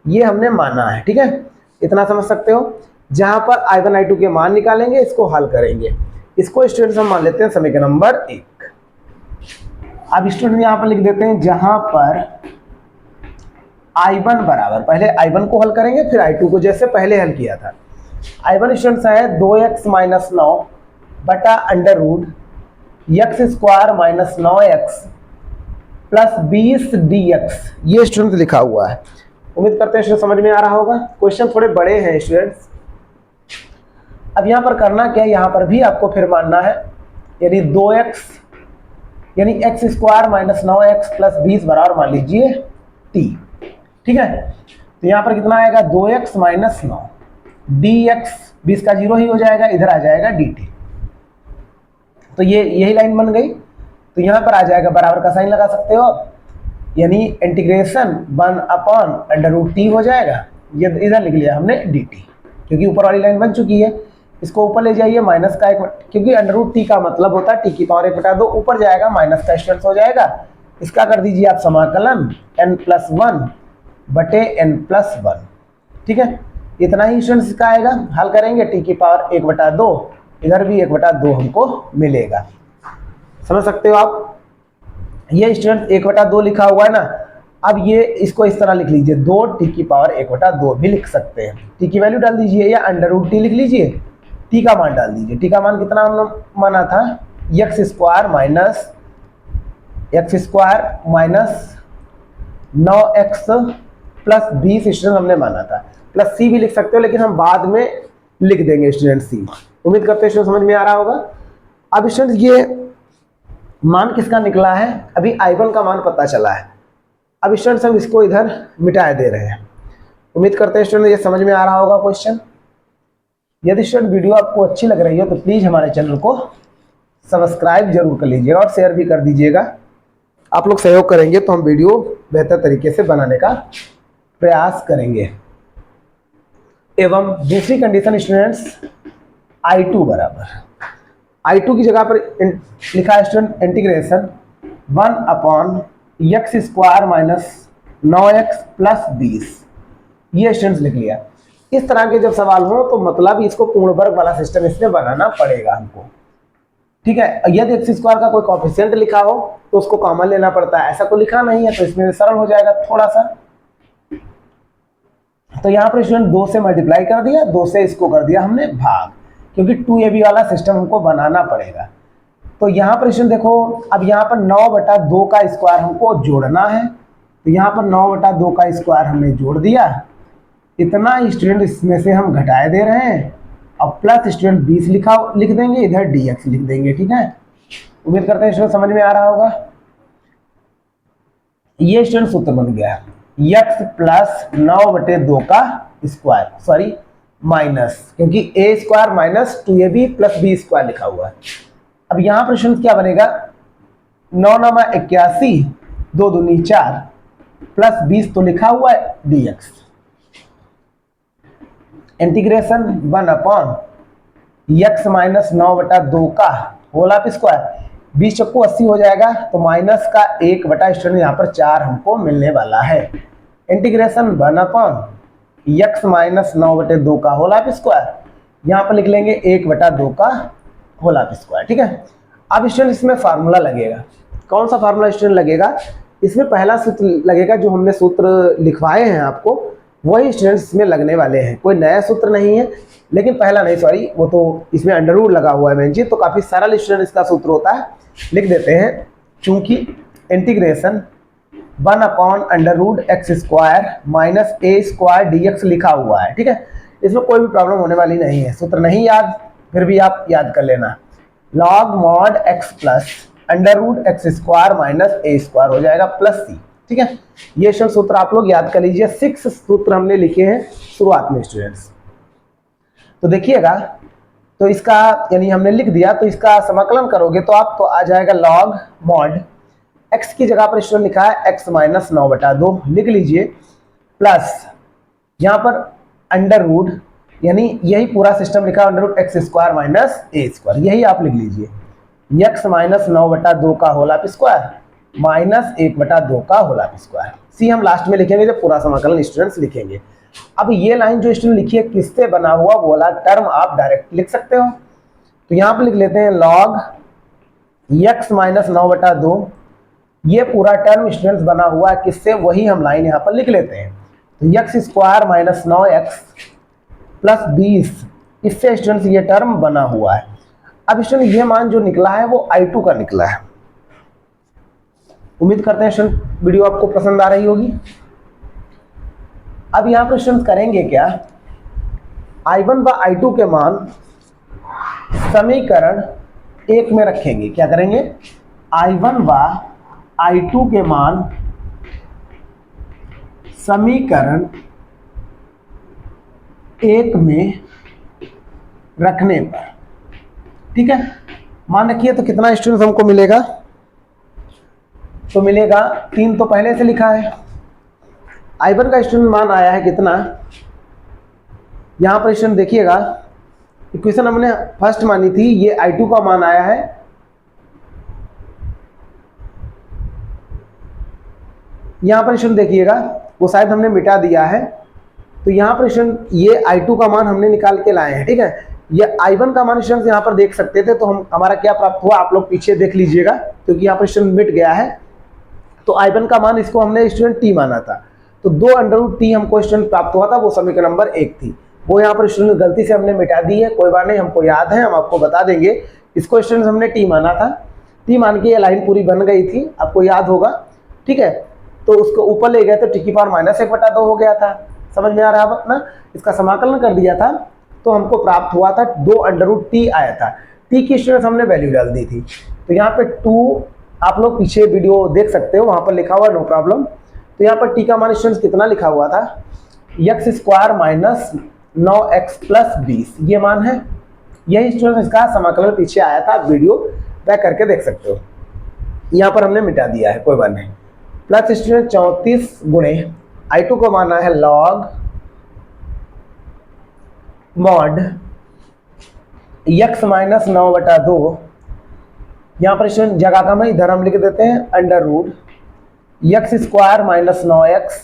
ये हमने माना है। ठीक है, इतना समझ सकते हो। जहां पर i1 i2 के मान निकालेंगे, इसको हल करेंगे। इसको स्टूडेंट्स हम मान लेते हैं समीकरण नंबर 1। अब स्टूडेंट यहाँ पर लिख देते हैं जहां पर i1 बराबर, पहले i1 को हल करेंगे फिर i2 को, जैसे पहले हल किया था। i1 स्टूडेंट्स है 2x माइनस 9 बटा under root x square minus 9x plus 20 dx, ये स्टूडेंट लिखा हुआ है। उम्मीद करते हैं समझ में आ रहा होगा। क्वेश्चन थोड़े बड़े हैं स्टूडेंट्स। अब यहाँ पर करना क्या है, यहाँ पर भी आपको फिर मानना है, यानी 2x यानी x square minus 9x plus 20 बराबर मान लीजिए t। ठीक है, तो यहाँ पर कितना आएगा 2x माइनस 9 dx, 20 का 0 ही हो जाएगा, इधर आ जाएगा dt। तो ये यही लाइन बन गई। तो यहाँ पर आ जाएगा, बराबर का साइन लगा सकते हो, यानी integration 1 upon under root t हो जाएगा। ये इधर लिख लिया हमने dt, क्योंकि ऊपर वाली लाइन बन चुकी है। इसको ऊपर ले जाइए, माइनस का 1, क्योंकि अंडर रूट टी का मतलब होता है टी की पावर 1/2, ऊपर जाएगा माइनस का स्टूडेंट्स हो जाएगा। इसका कर दीजिए आप समाकलन n+1 बटे n+1। ठीक है, इतना ही स्टूडेंट्स इसका आएगा। हल करेंगे, टी की पावर 1/2, इधर भी 1/2 हमको मिलेगा। समझ सकते हो आप। ये स्टूडेंट 1/2 लिखा हुआ है ना, अब ये इसको इस तरह लिख लीजिए, 2 टी की पावर 1/2 भी लिख सकते हैं। टी की वैल्यू डाल दीजिए या अंडर रूट टी लिख लीजिए, टी का मान डाल दीजिए। टी का मान कितना हमने माना था, x square minus 9x plus 20 student हमने माना था। प्लस सी भी लिख सकते हो, लेकिन हम बाद में लिख देंगे स्टूडेंट सी। उम्मीद करते हैं स्टूडेंट समझ में आ रहा होगा। अब स्टूडेंट ये मान किसका निकला है, अभी i1 का मान पता चला है। अब स्टूडेंट्स हम इसको इधर मिटा दे रहे हैं। उम्मीद करते हैं स्टूडेंट ये समझ में आ रहा होगा क्वेश्चन। यदि स्टूडेंट वीडियो आपको अच्छी लग रही हो तो प्लीज़ हमारे चैनल को सब्सक्राइब जरूर कर लीजिएगा और शेयर भी कर दीजिएगा। आप लोग सहयोग करेंगे तो हम वीडियो बेहतर तरीके से बनाने का प्रयास करेंगे। एवं दूसरी कंडीशन स्टूडेंट्स, i2 बराबर, i2 की जगह पर लिखा है student integration 1 upon x square minus 9x plus 20, ये स्टूडेंट्स लिख लिया। इस तरह के जब सवाल हो तो मतलब इसको पूर्ण वर्ग वाला सिस्टम इसमें बनाना पड़ेगा हमको। ठीक है, यदि एक्स स्क्वायर का कोई कोएफिशिएंट लिखा हो तो उसको कॉमन लेना पड़ता है, ऐसा कोई लिखा नहीं है तो इसमें सरल हो जाएगा थोड़ा सा। तो यहाँ पर स्टूडेंट 2 से मल्टीप्लाई कर दिया, 2 से इसको कर दिया हमने भाग, क्योंकि 2ab वाला सिस्टम हमको बनाना पड़ेगा। तो यहाँ पर स्टूडेंट देखो, अब यहाँ पर 9/2 का स्क्वायर हमको जोड़ना है, तो यहाँ पर 9/2 का स्क्वायर हमने जोड़ दिया। इतना स्टूडेंट इसमें से हम घटाए दे रहे हैं, और प्लस स्टूडेंट 20 लिख देंगे, इधर dx लिख देंगे। ठीक है, उम्मीद करते हैं स्टूडेंट समझ में आ रहा होगा। ये स्टूडेंट सूत्र बन गया x प्लस 9/2 का स्क्वायर, सॉरी माइनस, क्योंकि a square minus 2ab plus b square लिखा हुआ है। अब यहाँ पर स्टूडेंट क्या बनेगा, 9 9 81, 2 दूनी 4 प्लस 20 तो लिखा हुआ है dx। Integration 1 upon x minus 9/2 का होल ऑफ स्क्वायर, 20 चक्कू 80 हो जाएगा, तो माइनस का 1 बटा स्टूडेंट यहाँ पर 4 हमको मिलने वाला है। इंटीग्रेशन 1 अपॉन एक्स माइनस 9/2 का होल ऑफ स्क्वायर, यहाँ पर लिख लेंगे 1/2 का होल ऑफ स्क्वायर। ठीक है, अब स्टूडेंट इसमें फार्मूला लगेगा। कौन सा फार्मूला स्टूडेंट लगेगा, इसमें पहला सूत्र लगेगा जो हमने सूत्र लिखवाए हैं आपको, वही स्टूडेंट्स इसमें लगने वाले हैं। कोई नया सूत्र नहीं है, लेकिन पहला नहीं, सॉरी, वो तो इसमें अंडर रूट लगा हुआ है मेन चीज, तो काफी सरल स्टूडेंट इसका सूत्र होता है। लिख देते हैं, चूंकि integration 1 upon under root x square minus a square dx लिखा हुआ है। ठीक है, इसमें कोई भी प्रॉब्लम होने वाली नहीं है। सूत्र नहीं याद, फिर भी आप याद कर लेना, log mod x plus under root x square minus a square हो जाएगा प्लस c। ठीक है, ये सूत्र आप लोग याद कर लीजिए। 6 सूत्र हमने लिखे हैं शुरुआत में स्टूडेंट्स, तो देखिएगा। तो इसका यानी हमने लिख दिया, तो इसका समाकलन करोगे तो आप तो आ जाएगा लॉग मॉड x की जगह पर स्टूडेंट लिखा है x माइनस 9/2 लिख लीजिए, प्लस यहाँ पर अंडर रूट, यानी यही पूरा सिस्टम लिखा है, under root x square minus a square, यही आप लिख लीजिए। x माइनस 9/2 का होल ऑफ स्क्वायर माइनस 1/2 का होल ऑफ स्क्वायर। सी हम लास्ट में लिखेंगे जब पूरा समाकलन स्टूडेंट्स लिखेंगे। अब ये लाइन जो स्टूडेंट लिखी है किससे बना हुआ वो वाला टर्म आप डायरेक्ट लिख सकते हो। तो यहाँ पर लिख लेते हैं log x माइनस 9/2, ये पूरा टर्म स्टूडेंट्स बना हुआ है किससे, वही हम लाइन यहाँ पर लिख लेते हैं। तो x square minus 9x plus 20, इससे स्टूडेंट्स ये टर्म बना हुआ है। अब स्टूडेंट ये मान जो निकला है वो I2 का निकला है। उम्मीद करते हैं स्टूडेंट वीडियो आपको पसंद आ रही होगी। अब यहाँ पर स्टूडेंट करेंगे क्या, I1 व I2 के मान समीकरण 1 में रखेंगे। क्या करेंगे, I1 व I2 के मान समीकरण 1 में रखने पर, ठीक है, मान रखिए। तो कितना स्टूडेंट हमको मिलेगा, तो मिलेगा 3 तो पहले से लिखा है। I1 का स्टूडेंट मान आया है कितना, यहां पर स्टूडेंट देखिएगा इक्वेशन हमने फर्स्ट मानी थी, ये I2 का मान आया है यहां पर स्टूडेंट देखिएगा, वो शायद हमने मिटा दिया है। तो यहां पर स्टूडेंट ये I2 का मान हमने निकाल के लाए हैं, ठीक है। ये I1 का मान स्टूडेंट यहां पर देख सकते थे, तो हम हमारा क्या प्राप्त हुआ आप लोग पीछे देख लीजिएगा, क्योंकि यहाँ पर स्टूडेंट मिट गया है। तो I1 का मान इसको हमने स्टूडेंट t माना था, तो 2√t हमको स्टूडेंट प्राप्त हुआ था, वो समीकरण नंबर 1 थी। वो यहाँ पर स्टूडेंट गलती से हमने मिटा दी है, कोई बात नहीं, हमको याद है, हम आपको बता देंगे। इसको स्टूडेंट हमने t माना था, t मान के ये लाइन पूरी बन गई थी, आपको याद होगा, ठीक है। तो उसको ऊपर ले गए तो t की पावर -1/2 हो गया था, समझ में आ रहा है अपना। इसका समाकलन कर दिया था तो हमको प्राप्त हुआ था 2√t आया था। t की स्टूडेंट हमने वैल्यू डाल दी थी, तो यहाँ पे 2 आप लोग पीछे वीडियो देख सकते हो, वहां पर लिखा हुआ, नो प्रॉब्लम। तो यहाँ पर t का मान स्टूडेंट कितना लिखा हुआ था, x square minus 9x plus 20, ये मान है। यही स्टूडेंट इसका समाकलन पीछे आया था, आप वीडियो बैक करके देख सकते हो। यहाँ पर हमने मिटा दिया है, कोई बात नहीं। प्लस स्टूडेंट 34 गुणे I2 को माना है log मॉड x माइनस 9/2, यहाँ पर स्टूडेंट जगह कम है, इधर हम लिख देते हैं under root x square minus 9x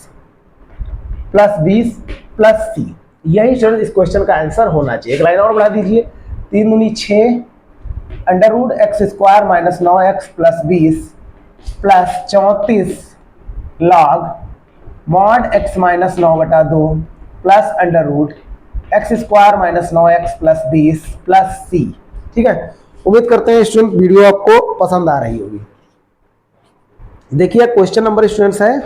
plus 20 plus c। यही स्टूडेंट इस क्वेश्चन का आंसर होना चाहिए। एक लाइन और बढ़ा दीजिए, 3 दूनी 6 under root x square minus 9x plus 20 plus 34 log mod x minus 9/2 plus under root x square minus 9x plus 20 plus c, ठीक है। उम्मीद करते हैं स्टूडेंट वीडियो आपको पसंद आ रही होगी। देखिए क्वेश्चन नंबर स्टूडेंट्स है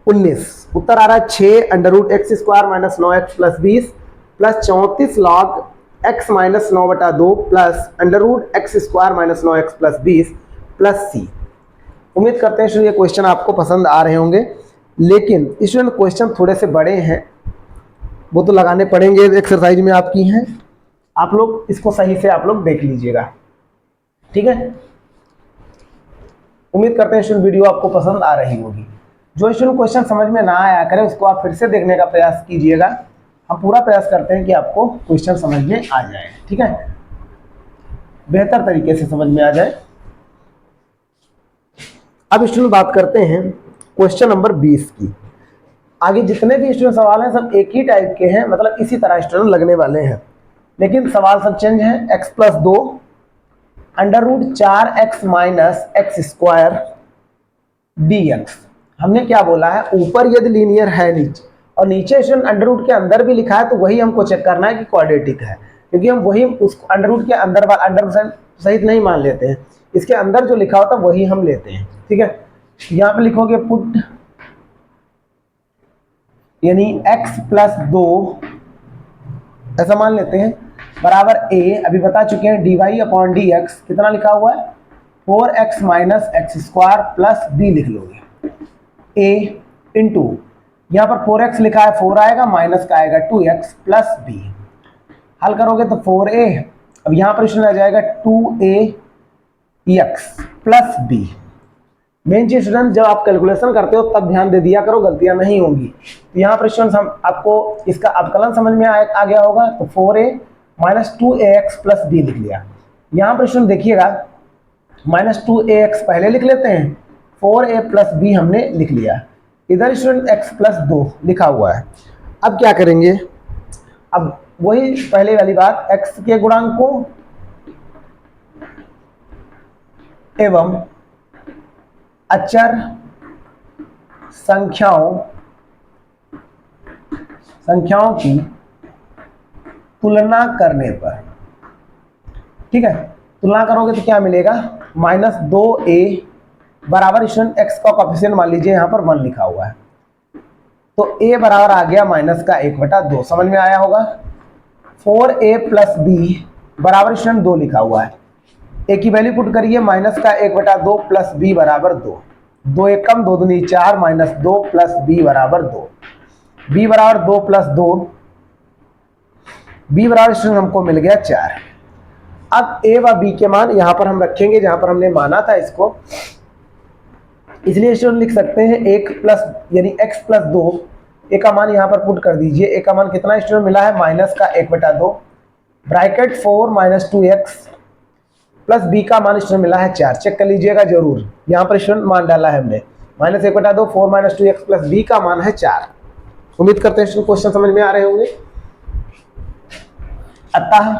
19, उत्तर आ रहा है 6 under root x square minus 9x plus 20 plus 34 log x minus 9/2 plus under root x square minus 9x plus 20 plus c। उम्मीद करते हैं स्टूडेंट ये क्वेश्चन आपको पसंद आ रहे होंगे, लेकिन स्टूडेंट क्वेश्चन थोड़े से बड़े हैं, वो तो लगाने पड़ेंगे, एक्सरसाइज में आपकी हैं, आप लोग इसको सही से आप लोग देख लीजिएगा, ठीक है। उम्मीद करते हैं स्टूडेंट वीडियो आपको पसंद आ रही होगी। जो स्टूडेंट क्वेश्चन समझ में ना आया करें उसको आप फिर से देखने का प्रयास कीजिएगा। हम पूरा प्रयास करते हैं कि आपको क्वेश्चन समझ में आ जाए, ठीक है, बेहतर तरीके से समझ में आ जाए। अब स्टूडेंट बात करते हैं क्वेश्चन नंबर 20 की। आगे जितने भी स्टूडेंट सवाल हैं सब एक ही टाइप के हैं, मतलब इसी तरह स्टूडेंट लगने वाले हैं, लेकिन सवाल सब चेंज है। x plus 2 under root 4x minus x square dx। हमने क्या बोला है, ऊपर यदि लीनियर है नीचे और नीचे स्टूडेंट अंडर रूट के अंदर भी लिखा है, तो वही हमको चेक करना है कि क्वाड्रेटिक है, क्योंकि हम वही उस अंडर रूट के अंदर सहित नहीं मान लेते हैं, इसके अंदर जो लिखा होता है वही हम लेते हैं, ठीक है। यहाँ पे लिखोगे पुट यानी x प्लस 2 ऐसा मान लेते हैं बराबर a, अभी बता चुके हैं dy/dx कितना लिखा हुआ है 4x minus x square plus b लिख लोगे a इंटू यहाँ पर 4x लिखा है 4 आएगा, माइनस का आएगा 2x प्लस b। हल करोगे तो 4a, अब यहाँ पर इसमें आ जाएगा 2ax प्लस b। मेन चीज स्टूडेंट जब आप कैलकुलेशन करते हो तब ध्यान दे दिया करो, गलतियां नहीं होंगी। तो यहाँ पर स्टूडेंट हम आपको इसका अवकलन समझ में आ गया होगा, तो 4a minus 2ax plus b लिख लिया। यहाँ पर स्टूडेंट देखिएगा माइनस 2ax पहले लिख लेते हैं, 4a प्लस b हमने लिख लिया। इधर स्टूडेंट x प्लस 2 लिखा हुआ है। अब क्या करेंगे, अब वही पहले वाली बात, x के गुणांकों एवं अचर संख्याओं की तुलना करने पर, ठीक है, तुलना करोगे तो क्या मिलेगा, -2a बराबर स्टूडेंट x का कोएफिशिएंट मान लीजिए यहाँ पर 1 लिखा हुआ है, तो a बराबर आ गया -1/2, समझ में आया होगा। 4a प्लस b बराबर स्टूडेंट 2 लिखा हुआ है, a की वैल्यू पुट करिए, -1/2 प्लस b बराबर 2, 2 एक कम 2 दूनी 4, -2 प्लस b बराबर 2, b बराबर 2 प्लस 2, b बराबर स्टूडेंट हमको मिल गया 4। अब a व b के मान यहाँ पर हम रखेंगे जहां पर हमने माना था इसको, इसलिए स्टूडेंट लिख सकते हैं 1 प्लस यानी x प्लस 2, a का मान यहाँ पर पुट कर दीजिए, a का मान कितना स्टूडेंट मिला है -1/2, ब्रैकेट 4 - 2x प्लस b का मान स्टूडेंट मिला है 4, चेक कर लीजिएगा जरूर, यहाँ पर स्टूडेंट मान डाला है हमने, -1/2, 4 - 2x प्लस b का मान है 4। उम्मीद करते हैं स्टूडेंट क्वेश्चन समझ में आ रहे होंगे। अतः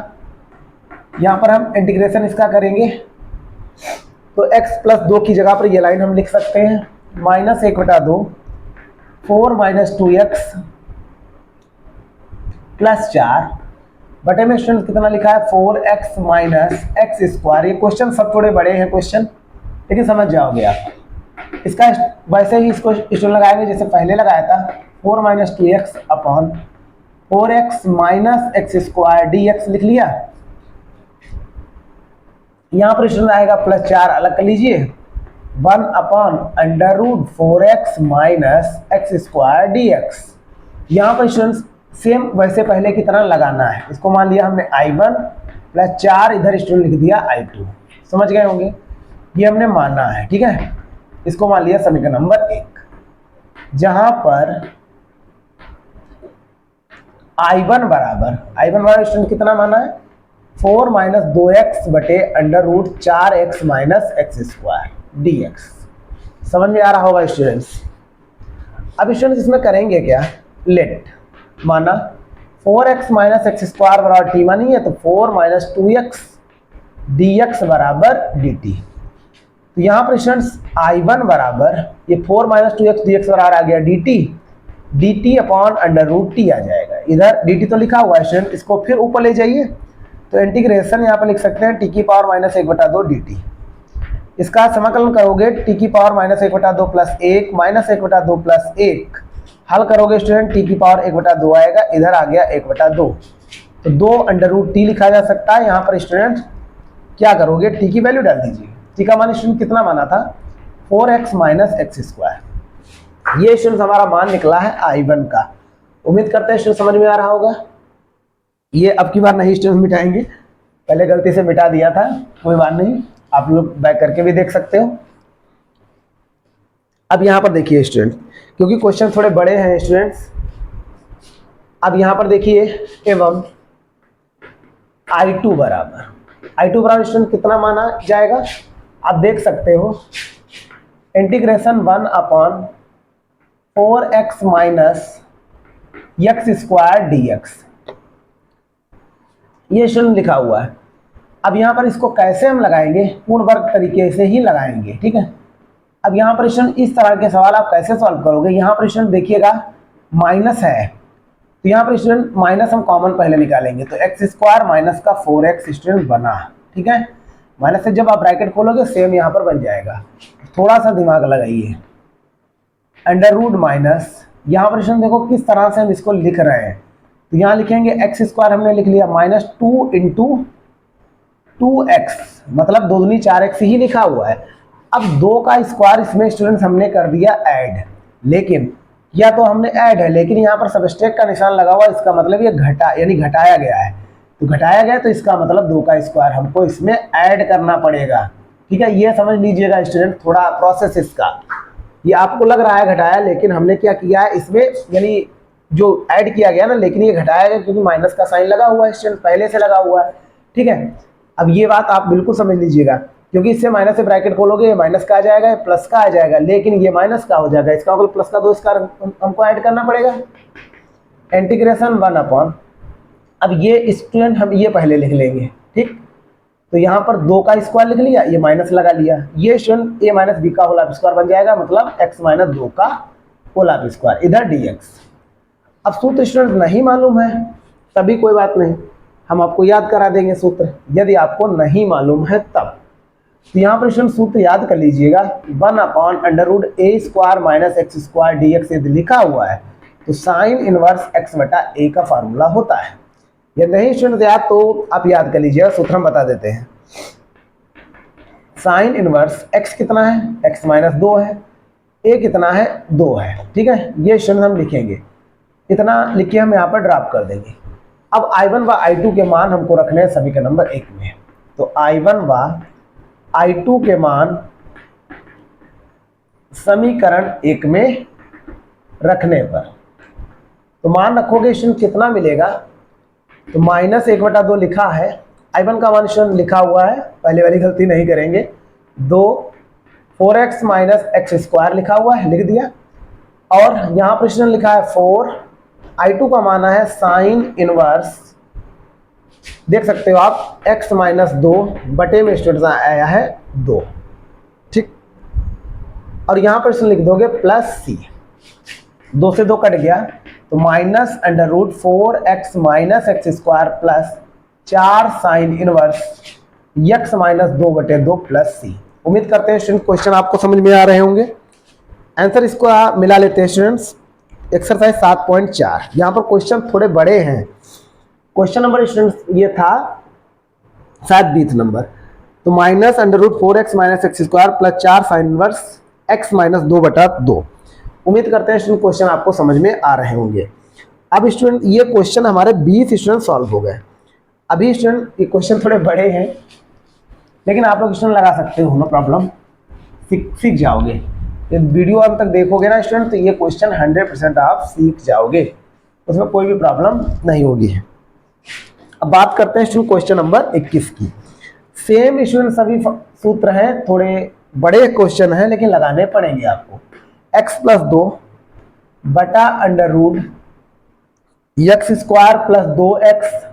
यहाँ पर हम इंटीग्रेशन इसका करेंगे, तो x प्लस 2 की जगह पर ये लाइन हम लिख सकते हैं, -1/2, 4 - 2x प्लस 4 बटे में स्टूडेंट कितना लिखा है 4x माइनस एक्स स्क्वायर। ये क्वेश्चन सब थोड़े बड़े हैं क्वेश्चन, लेकिन समझ जाओगे आप। इसका वैसे ही इसको स्टूडेंट लगाएंगे जैसे पहले लगाया था, 4 - 2x upon 4x minus x square dx लिख लिया। यहाँ पर स्टूडेंट आएगा प्लस 4, अलग कर लीजिए, 1 upon √4x minus x square dx। यहाँ पर स्टूडेंट सेम वैसे पहले की तरह लगाना है, इसको मान लिया हमने I1 प्लस 4, इधर स्टूडेंट लिख दिया I2, समझ गए होंगे, ये हमने माना है, ठीक है। इसको मान लिया समीकरण नंबर 1, जहां पर I1 बराबर स्टूडेंट कितना माना है 4 - 2x बटे √4x minus x square dx। समझ में आ रहा होगा स्टूडेंट्स। अब स्टूडेंट्स इसमें करेंगे क्या, लेट माना 4x माइनस एक्स स्क्वायर बराबर t मानी है, तो 4 - 2x dx बराबर dt। तो यहाँ पर स्टूडेंट्स I1 बराबर ये 4 - 2x dx बराबर आ गया dt अपॉन √t आ जाएगा। इधर dt तो लिखा हुआ है स्टूडेंट, इसको फिर ऊपर ले जाइए, तो इंटीग्रेशन यहाँ पर लिख सकते हैं t की पावर -1/2 dt। इसका समाकलन करोगे t की पावर -1/2 प्लस 1 -1/2 प्लस 1, हल करोगे स्टूडेंट t की पावर 1/2 आएगा, इधर आ गया 1/2, तो 2 √t लिखा जा सकता है। यहाँ पर स्टूडेंट क्या करोगे, t की वैल्यू डाल दीजिए, t का मान स्टूडेंट कितना माना था 4x माइनस एक्स स्क्वायर। ये स्टूडेंट हमारा मान निकला है I1 का। उम्मीद करते हैं स्टूडेंट समझ में आ रहा होगा। ये अब की बार नहीं स्टूडेंट मिटाएंगे, पहले गलती से मिटा दिया था, कोई बात नहीं, आप लोग बैक करके भी देख सकते हो। अब यहाँ पर देखिए स्टूडेंट, क्योंकि क्वेश्चन थोड़े बड़े हैं स्टूडेंट्स, अब यहाँ पर देखिए एवं I2 बराबर स्टूडेंट कितना माना जाएगा, आप देख सकते हो, integration 1 upon 4x minus x square dx, ये स्टूडेंट लिखा हुआ है। अब यहाँ पर इसको कैसे हम लगाएंगे, पूर्ण वर्ग तरीके से ही लगाएंगे, ठीक है। अब यहाँ पर स्टूडेंट इस तरह के सवाल आप कैसे सॉल्व करोगे, यहाँ पर स्टूडेंट देखिएगा माइनस है, तो यहाँ पर स्टूडेंट माइनस हम कॉमन पहले निकालेंगे, तो एक्स स्क्वायर माइनस का 4x स्टूडेंट बना, ठीक है। माइनस से जब आप ब्रैकेट खोलोगे सेम यहाँ पर बन जाएगा, थोड़ा सा दिमाग लगाइए, अंडर रूट माइनस, यहाँ पर स्टूडेंट देखो किस तरह से हम इसको लिख रहे हैं, तो यहाँ लिखेंगे एक्स स्क्वायर हमने लिख लिया -2 × 2x, मतलब 2 दूनी 4x ही लिखा हुआ है। अब 2 का स्क्वायर इसमें स्टूडेंट्स हमने कर दिया ऐड, लेकिन या तो हमने ऐड है लेकिन यहाँ पर सबस्ट्रैक्ट का निशान लगा हुआ, इसका मतलब ये घटा यानी घटाया गया है, तो घटाया गया तो इसका मतलब 2 का स्क्वायर हमको इसमें ऐड करना पड़ेगा, ठीक है। ये समझ लीजिएगा स्टूडेंट, थोड़ा प्रोसेस इसका, ये आपको लग रहा है घटाया, लेकिन हमने क्या किया है इसमें, यानी जो ऐड किया गया ना, लेकिन ये घटाया गया क्योंकि माइनस का साइन लगा हुआ है स्टूडेंट, पहले से लगा हुआ है, ठीक है। अब ये बात आप बिल्कुल समझ लीजिएगा, क्योंकि इससे माइनस से ब्रैकेट खोलोगे, ये माइनस का आ जाएगा, ये प्लस का आ जाएगा, लेकिन ये माइनस का हो जाएगा, इसका मतलब प्लस का 2 स्क्वायर हमको ऐड करना पड़ेगा। इंटीग्रेशन 1 अपॉन, अब ये स्टूडेंट हम ये पहले लिख लेंगे, ठीक। तो यहाँ पर 2 का स्क्वायर लिख लिया, ये माइनस लगा लिया, ये स्टूडेंट a माइनस बी का होल स्क्वायर बन जाएगा, मतलब x माइनस 2 का होल स्क्वायर, इधर dx। अब सूत्र स्टूडेंट नहीं मालूम है तभी कोई बात नहीं, हम आपको याद करा देंगे सूत्र, यदि आपको नहीं मालूम है तब। तो यहाँ पर स्टूडेंट सूत्र याद कर लीजिएगा, 1 upon under root a square minus x square dx यदि लिखा हुआ है तो साइन इनवर्स x बटा a का फार्मूला होता है। यदि नहीं स्टूडेंट याद तो आप याद कर लीजिएगा, सूत्र हम बता देते हैं। साइन इनवर्स x कितना है, x माइनस 2 है, a कितना है 2 है, ठीक है। ये स्टूडेंट हम लिखेंगे, इतना लिख के हम यहाँ पर ड्रॉप कर देंगे। अब I1 व I2 के मान हमको रखने हैं सभी के नंबर 1 में, तो I1 व I2 के मान समीकरण 1 में रखने पर, तो मान रखोगे स्टूडेंट कितना मिलेगा, तो माइनस 1/2 लिखा है, I1 का मान स्टूडेंट लिखा हुआ है, पहले वाली गलती नहीं करेंगे, 2 4x माइनस एक्स स्क्वायर लिखा हुआ है, लिख दिया, और यहाँ पर स्टूडेंट लिखा है 4, I2 का माना है साइन इनवर्स, देख सकते हो आप, x माइनस 2 बटे में स्टूडेंट आया है 2, ठीक। और यहाँ पर लिख दोगे प्लस सी, 2 से 2 कट गया, तो minus under root 4x minus x square plus 4 sine inverse x minus 2 बटे 2 प्लस सी। उम्मीद करते हैं स्टूडेंट क्वेश्चन आपको समझ में आ रहे होंगे। आंसर इसको मिला लेते हैं स्टूडेंट्स, एक्सरसाइज 7.4। यहाँ पर क्वेश्चन थोड़े बड़े हैं, क्वेश्चन नंबर स्टूडेंट्स ये था शायद 20 नंबर, तो minus under root 4x minus x square plus 4 sine inverse x minus 2 बटा 2। उम्मीद करते हैं स्टूडेंट क्वेश्चन आपको समझ में आ रहे होंगे। अब स्टूडेंट ये क्वेश्चन हमारे 20 स्टूडेंट सॉल्व हो गए। अभी स्टूडेंट ये क्वेश्चन थोड़े बड़े हैं, लेकिन आप लोग स्टूडेंट लगा सकते हो, नो प्रॉब्लम, सीख जाओगे। ये वीडियो अंत तक देखोगे ना स्टूडेंट, तो ये क्वेश्चन 100% आप सीख जाओगे, उसमें कोई भी प्रॉब्लम नहीं होगी। अब बात करते हैं स्टूडेंट क्वेश्चन नंबर 21 की। सेम स्टूडेंट सभी सूत्र हैं, थोड़े बड़े क्वेश्चन हैं लेकिन लगाने पड़ेंगे आपको। x प्लस 2 बटा under root x square plus 2x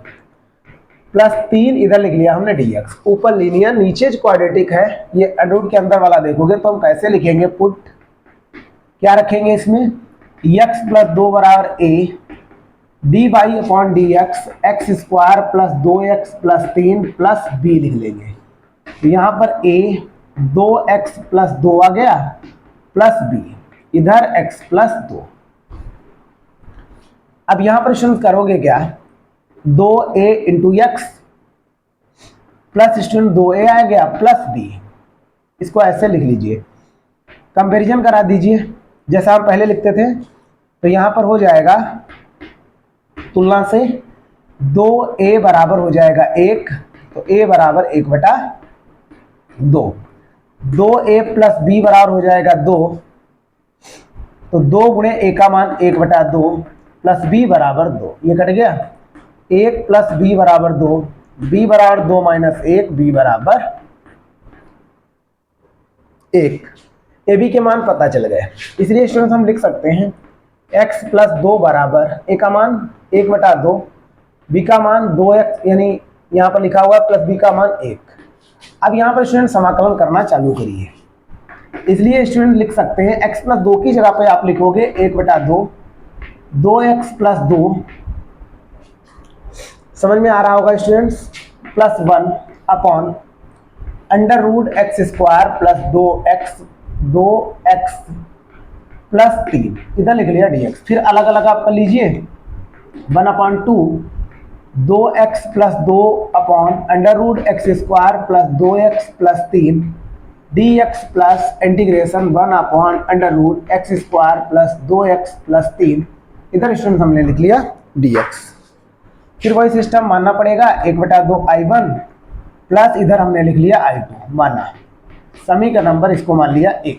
plus 3, इधर लिख लिया हमने dx, ऊपर लीनियर नीचे क्वाड्रेटिक है, ये अंडर रूट के अंदर वाला देखोगे तो हम कैसे लिखेंगे, पुट क्या रखेंगे इसमें, x प्लस 2 बराबर a d y upon d x square plus 2x plus 3 plus b लिख लेंगे। तो यहाँ पर a 2x प्लस 2 आ गया प्लस b, इधर x प्लस 2। अब यहाँ पर स्टूडेंट करोगे क्या, 2a into x plus student 2a आ गया प्लस b, इसको ऐसे लिख लीजिए, कंपैरिजन करा दीजिए जैसा हम पहले लिखते थे। तो यहाँ पर हो जाएगा तुलना से 2a बराबर हो जाएगा 1, तो a बराबर 1/2, 2a प्लस b बराबर हो जाएगा 2, तो 2 गुणे a का मान 1/2 प्लस b बराबर 2, ये कट गया, 1 प्लस b बराबर 2, b बराबर 2 माइनस 1, b बराबर 1। ए बी के मान पता चल गए, इसलिए स्टूडेंट हम लिख सकते हैं x प्लस 2 बराबर a का मान 1/2, b का मान 2x, यानी यहाँ पर लिखा हुआ है प्लस b का मान 1। अब यहाँ पर स्टूडेंट समाकलन करना चालू करिए, इसलिए स्टूडेंट लिख सकते हैं x प्लस 2 की जगह पे आप लिखोगे 1/2, 2x प्लस 2, समझ में आ रहा होगा students, plus 1 upon under root x square plus 2x plus 3, इधर लिख लिया dx। फिर अलग अलग आप कर लीजिए, 1/2 2x plus 2 upon under root x square plus 2x plus 3 dx plus integration 1 upon under root x square plus 2x plus 3, इधर स्टूडेंट हमने लिख लिया dx। फिर वही सिस्टम मानना पड़ेगा, 1/2 I1 प्लस इधर हमने लिख लिया I2, माना समी का नंबर इसको मान लिया 1।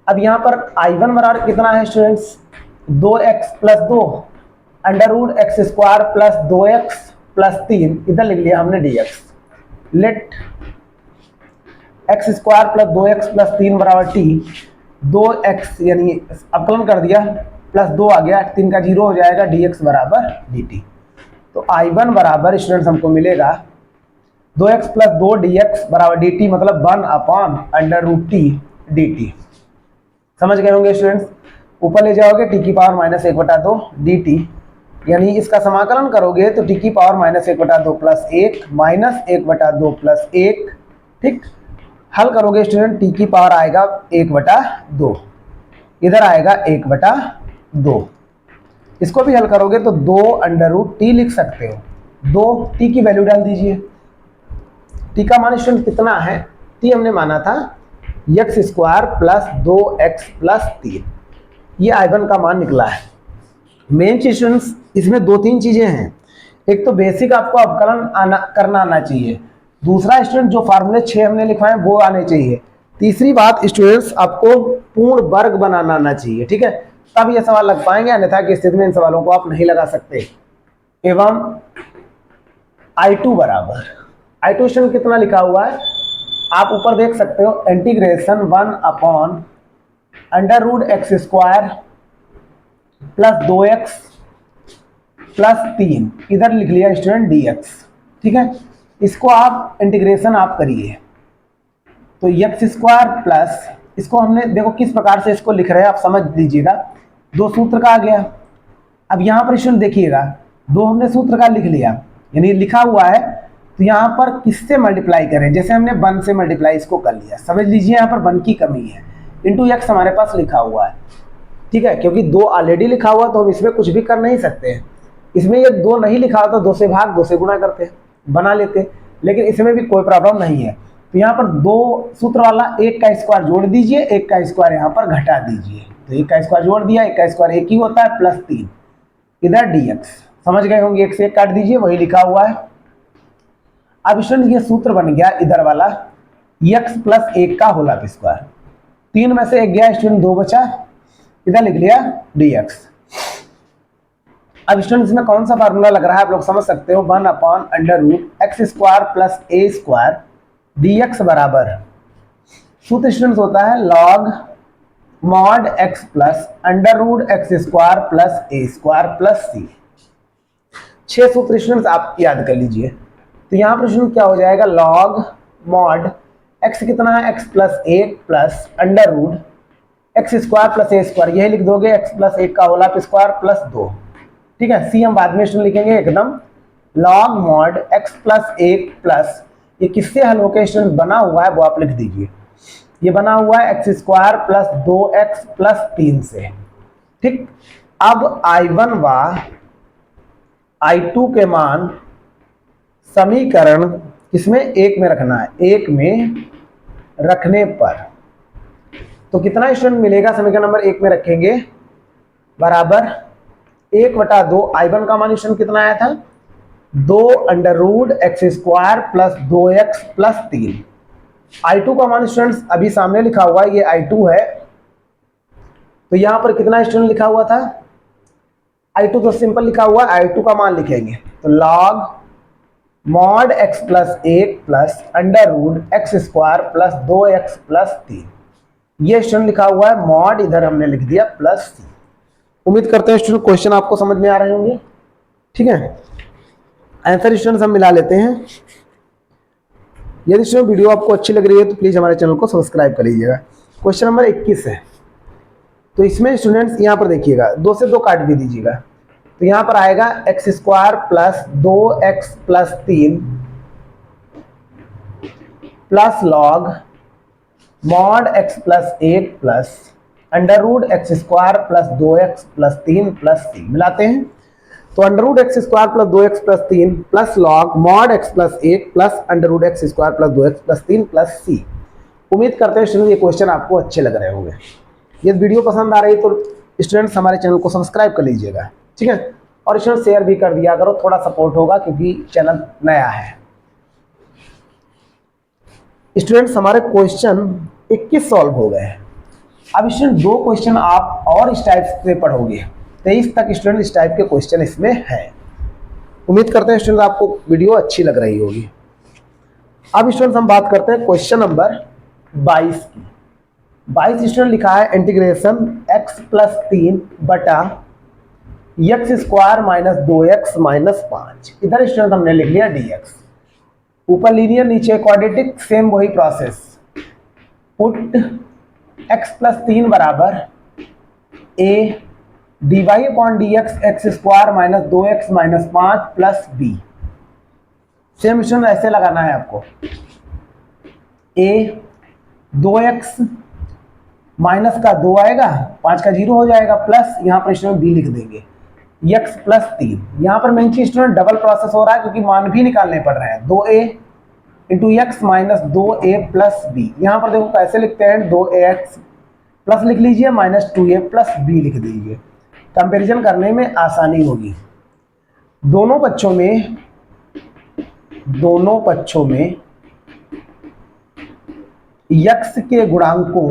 अब यहाँ पर I1 बराबर कितना है students, 2x plus 2 under root x square plus 2x plus 3, इधर लिख लिया हमने dx। Let x square plus 2x plus 3 बराबर टी, 2x यानी अवकलन कर दिया प्लस 2 आ गया, 3 का 0 हो जाएगा, dx बराबर dt। तो I1 बराबर स्टूडेंट्स हमको मिलेगा 2x प्लस 2 dx बराबर dt, मतलब 1/√t dt। समझ गए होंगे स्टूडेंट्स। ऊपर ले जाओगे टी की पावर -1/2 dt, यानी इसका समाकलन करोगे तो टी की पावर -1/2 प्लस 1 -1/2 प्लस 1, ठीक। हल करोगे स्टूडेंट टी की पावर आएगा 1/2, इधर आएगा 1/2। इसको भी हल करोगे तो 2√t लिख सकते हो। 2t की वैल्यू डाल दीजिए। टी का मान स्टूडेंट कितना है, टी हमने माना था x square plus 2x plus 3, ये I1 का मान निकला है। मेन स्टूडेंट्स इसमें 2-3 चीजें हैं। एक तो बेसिक आपको अवकलन करना आना चाहिए, दूसरा स्टूडेंट जो फार्मूले 6 हमने लिखवाए वो आने चाहिए, तीसरी बात स्टूडेंट्स आपको पूर्ण वर्ग बनाना आना चाहिए, ठीक है, तब ये सवाल लग पाएंगे, अन्यथा की स्थिति में इन सवालों को आप नहीं लगा सकते। एवं I2 बराबर, I2 स्टूडेंट कितना लिखा हुआ है आप ऊपर देख सकते हो, integration 1/√x square plus 2x plus 3, इधर लिख लिया स्टूडेंट dx, ठीक है। इसको आप इंटीग्रेशन आप करिए तो x स्क्वायर प्लस, इसको हमने देखो किस प्रकार से इसको लिख रहे हैं आप समझ लीजिएगा, 2 सूत्र का आ गया। अब यहाँ पर स्टूडेंट देखिएगा 2 हमने सूत्र का लिख लिया, यानी लिखा हुआ है, तो यहाँ पर किससे मल्टीप्लाई करें, जैसे हमने 1 से मल्टीप्लाई इसको कर लिया, समझ लीजिए यहाँ पर 1 की कमी है, इंटू x हमारे पास लिखा हुआ है, ठीक है, क्योंकि 2 ऑलरेडी लिखा हुआ तो हम इसमें कुछ भी कर नहीं सकते हैं। इसमें ये 2 नहीं लिखा हुआ तो 2 से भाग 2 से गुणा करते बना लेते, लेकिन इसमें भी कोई प्रॉब्लम नहीं है। तो यहाँ पर 2 सूत्र वाला 1 का स्क्वायर जोड़ दीजिए, 1 का स्क्वायर यहाँ पर घटा दीजिए, तो 1 का स्क्वायर जोड़ दिया, 1 का स्क्वायर 1 ही होता है, प्लस 3 इधर dx, समझ गए होंगे, 1 से 1 काट दीजिए, वही लिखा हुआ है। अब स्टूडेंट ये सूत्र बन गया इधर वाला x प्लस 1 का होल स्क्वायर, 3 में से 1 गया स्टूडेंट, 2 बचा, इधर लिख लिया dx। अब स्टूडेंट इसमें कौन सा फार्मूला लग रहा है आप लोग समझ सकते हो, 1/√x square plus a square dx बराबर, सूत्र स्टूडेंट होता है log mod x plus √x square plus a square plus c। 6 सूत्र स्टूडेंट आप याद कर लीजिए। तो यहाँ पर स्टूडेंट क्या हो जाएगा, log mod x कितना है, x plus 1 plus √x square plus a square, यही लिख दोगे, x प्लस 1 का होल स्क्वायर प्लस 2, ठीक है। c हम बाद में स्टूडेंट लिखेंगे एकदम, log mod x plus 1 plus, ये किससे हल होकर स्टूडेंट बना हुआ है वो आप लिख दीजिए, ये बना हुआ है x square plus 2x plus 3 से, ठीक। अब I1 व I2 के मान समीकरण किसमें, 1 में रखना है, 1 में रखने पर तो कितना स्टूडेंट मिलेगा, समीकरण नंबर 1 में रखेंगे बराबर 1/2, I1 का मान स्टूडेंट कितना आया था, 2√x square plus 2x plus 3। I2 का मान स्टूडेंट्स अभी सामने लिखा हुआ है, ये I2 है, तो यहां पर कितना स्टूडेंट लिखा हुआ था, I2 तो सिंपल लिखा हुआ है, I2 का मान लिखेंगे तो log mod x plus 1 plus √x square plus 2x plus 3, ये स्टूडेंट लिखा हुआ है, मॉड इधर हमने लिख दिया प्लस c। उम्मीद करते हैं स्टूडेंट क्वेश्चन आपको समझ में आ रहे होंगे, ठीक है। आंसर स्टूडेंट हम मिला लेते हैं। यदि स्टूडेंट वीडियो आपको अच्छी लग रही है तो प्लीज हमारे चैनल को सब्सक्राइब कर लीजिएगा। क्वेश्चन नंबर 21 है, तो इसमें स्टूडेंट्स यहाँ पर देखिएगा, 2 से 2 काट भी दीजिएगा, तो यहाँ पर आएगा x square plus 2x plus 3 plus log mod x plus 1 plus √x square plus 2x plus 3 plus c, मिलाते हैं तो √x square plus 2x plus 3 plus log mod x plus 1 plus √x square plus 2x plus 3 plus c। उम्मीद करते हैं स्टूडेंट ये क्वेश्चन आपको अच्छे लग रहे होंगे। यदि वीडियो पसंद आ रही है तो स्टूडेंट्स हमारे चैनल को सब्सक्राइब कर लीजिएगा, ठीक है, और स्टूडेंट शेयर भी कर दिया करो, थोड़ा सपोर्ट होगा क्योंकि चैनल नया है। स्टूडेंट्स हमारे क्वेश्चन 21 सॉल्व हो गए। अब स्टूडेंट 2 क्वेश्चन आप और इस टाइप से पढ़ोगे, 23 तक स्टूडेंट इस टाइप के क्वेश्चन इसमें है। उम्मीद करते हैं स्टूडेंट आपको वीडियो अच्छी लग रही होगी। अब स्टूडेंट हम बात करते हैं क्वेश्चन नंबर 22 की। 22 स्टूडेंट लिखा है इंटीग्रेशन x प्लस 3 बटा x square minus 2x minus 5। इधर स्टूडेंट हमने लिख लिया dx। ऊपर लीनियर नीचे क्वाड्रेटिक, सेम वही प्रोसेस। पुट x प्लस 3 बराबर a dy upon dx x square minus 2x minus 5 plus b। Same student ऐसे लगाना है आपको। a 2x माइनस का 2 आएगा, 5 का 0 हो जाएगा, प्लस यहाँ पर स्टूडेंट b लिख देंगे x प्लस 3। यहाँ पर मेन चीज स्टूडेंट डबल प्रोसेस हो रहा है क्योंकि मान भी निकालने पड़ रहे हैं। 2a into x minus 2a plus b. यहाँ पर देखो कैसे लिखते हैं, 2ax प्लस लिख लीजिए माइनस 2a प्लस b लिख दीजिए। कंपैरिजन करने में आसानी होगी। दोनों पक्षों में x के गुणांकों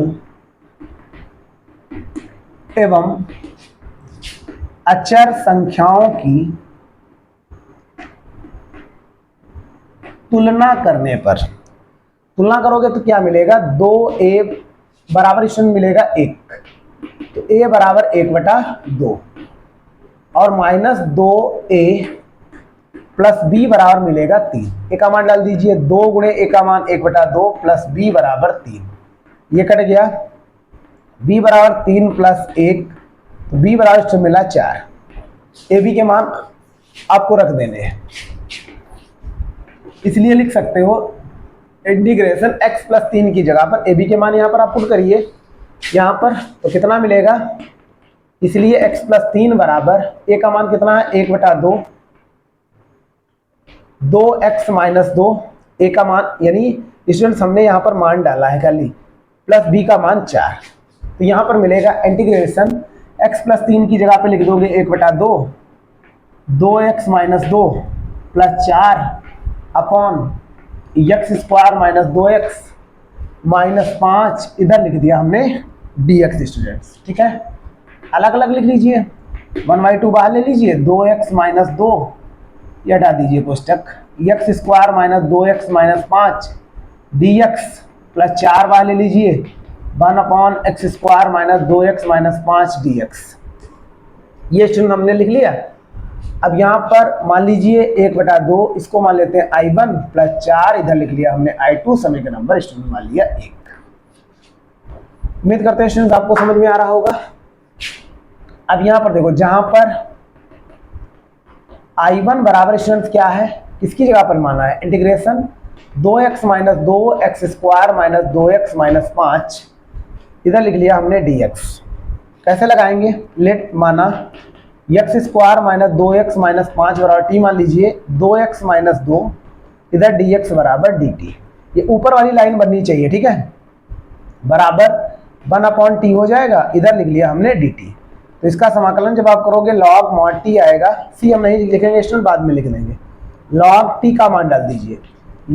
एवं अचर संख्याओं की तुलना करने पर, तुलना करोगे तो क्या मिलेगा, 2a बराबर स्टूडेंट मिलेगा 1, तो a बराबर 1/2 और माइनस 2a प्लस b बराबर मिलेगा 3। a का मान डाल दीजिए, 2 गुणे a का मान 1/2 प्लस b बराबर 3। ये कट गया, b बराबर 3 प्लस 1, तो b बराबर मिला 4। ए बी के मान आपको रख देने हैं, इसलिए लिख सकते हो इंटीग्रेशन x प्लस 3 की जगह पर ए बी के मान यहाँ पर आप पुट करिए यहाँ पर, तो कितना मिलेगा, इसलिए x प्लस 3 बराबर a का मान कितना है 1/2, 2x माइनस 2, a का मान यानी स्टूडेंट्स हमने यहाँ पर मान डाला है खाली, प्लस b का मान 4। तो यहाँ पर मिलेगा इंटीग्रेशन x प्लस 3 की जगह पे लिख दोगे 1/2, 2x minus 2 plus 4 upon x square minus 2x minus 5, इधर लिख दिया हमने dx स्टूडेंट्स। ठीक है, अलग अलग लिख लीजिए, 1/2 बाहर ले लीजिए, 2x माइनस 2 ये हटा दीजिए कोष्टक, x square minus 2x minus 5 dx plus 4 बाहर ले लीजिए, 1 upon x square minus 2x minus 5 dx। ये स्टूडेंट हमने लिख लिया। अब यहाँ पर मान लीजिए 1/2, इसको मान लेते हैं I1 प्लस 4, इधर लिख लिया हमने I2, समय का नंबर स्टूडेंट मान लिया 1। उम्मीद करते हैं स्टूडेंट आपको समझ में आ रहा होगा। अब यहाँ पर देखो, जहां पर I1 बराबर स्टूडेंट क्या है, किसकी जगह पर माना है, integration 2x minus 2 x square minus 2x minus 5, इधर लिख लिया हमने dx। कैसे लगाएंगे, लेट माना x square minus 2x minus 5 बराबर t, मान लीजिए 2x माइनस 2, इधर dx बराबर dt। ये ऊपर वाली लाइन बननी चाहिए, ठीक है, बराबर 1 अपॉन t हो जाएगा, इधर लिख लिया हमने dt। तो इसका समाकलन जब आप करोगे log mod t आएगा, c हम नहीं लिखेंगे स्टूडेंट, बाद में लिख देंगे। log t का मान डाल दीजिए,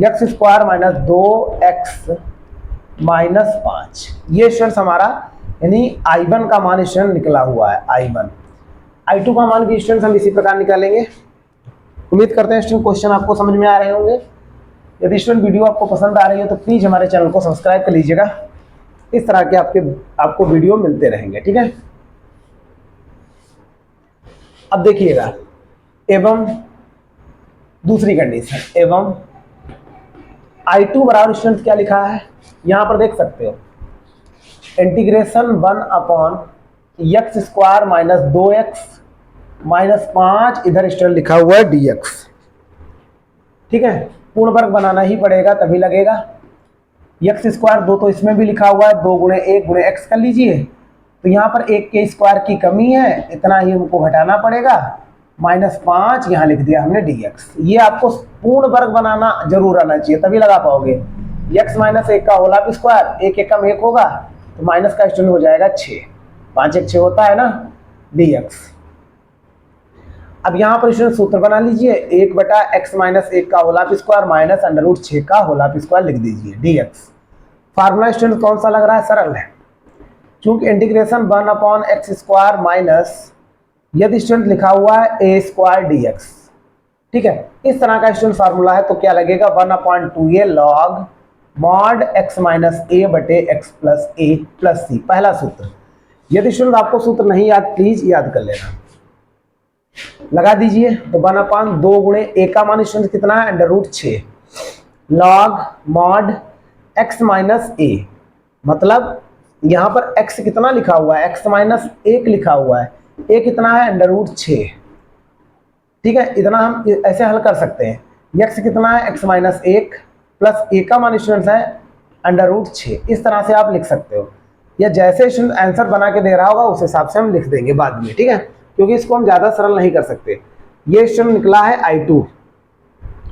x square minus 2x minus 5, ये स्टूडेंट हमारा यानी I1 का मान स्टूडेंट निकला हुआ है I1। I2 का मान भी स्टूडेंट हम इसी प्रकार निकालेंगे। उम्मीद करते हैं स्टूडेंट क्वेश्चन आपको समझ में आ रहे होंगे। यदि स्टूडेंट वीडियो आपको पसंद आ रही है तो प्लीज हमारे चैनल को सब्सक्राइब कर लीजिएगा, इस तरह के आपको वीडियो मिलते रहेंगे। ठीक है, अब देखिएगा, एवं दूसरी कंडीशन, एवं I2 बराबर स्टूडेंट क्या लिखा है, यहां पर देख सकते हो, integration 1 upon x square minus 2x minus 5, इधर स्टूडेंट लिखा हुआ है dx। ठीक है, पूर्ण वर्ग बनाना ही पड़ेगा तभी लगेगा। एक्स स्क्वायर 2 तो इसमें भी लिखा हुआ है, 2 गुणे 1 गुणे x कर लीजिए, तो यहाँ पर 1 के स्क्वायर की कमी है, इतना ही हमको घटाना पड़ेगा, माइनस 5 यहाँ लिख दिया हमने dx। ये आपको पूर्ण वर्ग बनाना जरूर आना चाहिए, तभी लगा पाओगे। x माइनस 1 का होल स्क्वायर, 1 1 कम 1 होगा, तो माइनस का स्टूडेंट हो जाएगा 6, 5 1 6 होता है ना dx। अब यहाँ पर स्टूडेंट सूत्र बना लीजिए, 1/x माइनस 1 का होल स्क्वायर माइनस √6 का होल स्क्वायर लिख दीजिए dx। फार्मूला स्टूडेंट कौन सा लग रहा है, सरल है, क्योंकि integration 1 upon x square minus, यदि स्टूडेंट लिखा हुआ है a स्क्वायर dx। ठीक है, इस तरह का स्टूडेंट फार्मूला है, तो क्या लगेगा 1/2a log mod x minus a बटे x plus a plus c, पहला सूत्र। यदि स्टूडेंट आपको सूत्र नहीं याद, प्लीज याद कर लेना, लगा दीजिए। तो 1/2 गुणे ए का मान स्टूडेंट कितना है, √6 लॉग मॉड x माइनस ए, मतलब यहां पर x कितना लिखा हुआ है, x माइनस 1 लिखा हुआ है, a कितना है, √6। ठीक है, इतना हम ऐसे हल कर सकते हैं। x कितना है, x माइनस 1 प्लस a का मान स्टूडेंट्स है √6। इस तरह से आप लिख सकते हो, या जैसे स्टूडेंट आंसर बना के दे रहा होगा उस हिसाब से हम लिख देंगे बाद में। ठीक है, क्योंकि इसको हम ज़्यादा सरल नहीं कर सकते। ये स्टूडेंट निकला है I2,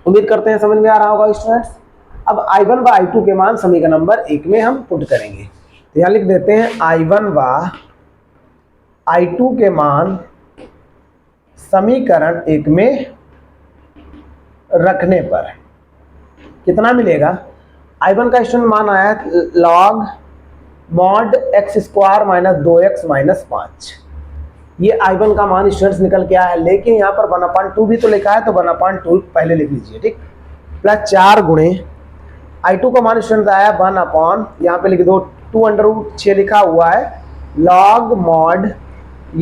उम्मीद करते हैं समझ में आ रहा होगा स्टूडेंट्स। अब I1 व I2 के मान समीकरण नंबर 1 में हम पुट करेंगे। तो यहाँ लिख देते हैं I1 व I2 के मान समीकरण 1 में रखने पर कितना मिलेगा। I1 का स्टूडेंट मान आया log mod x² minus 2x minus 5। ये I1 का मान स्टूडेंट्स निकल के आया है, लेकिन यहाँ पर 1/2 भी तो लिखा है, तो 1/2 पहले लिख लीजिए। ठीक, प्लस 4 गुणे I2 का मान स्टूडेंट्स आया 1/, यहाँ पे लिख दो 2√6 लिखा हुआ है लॉग मॉड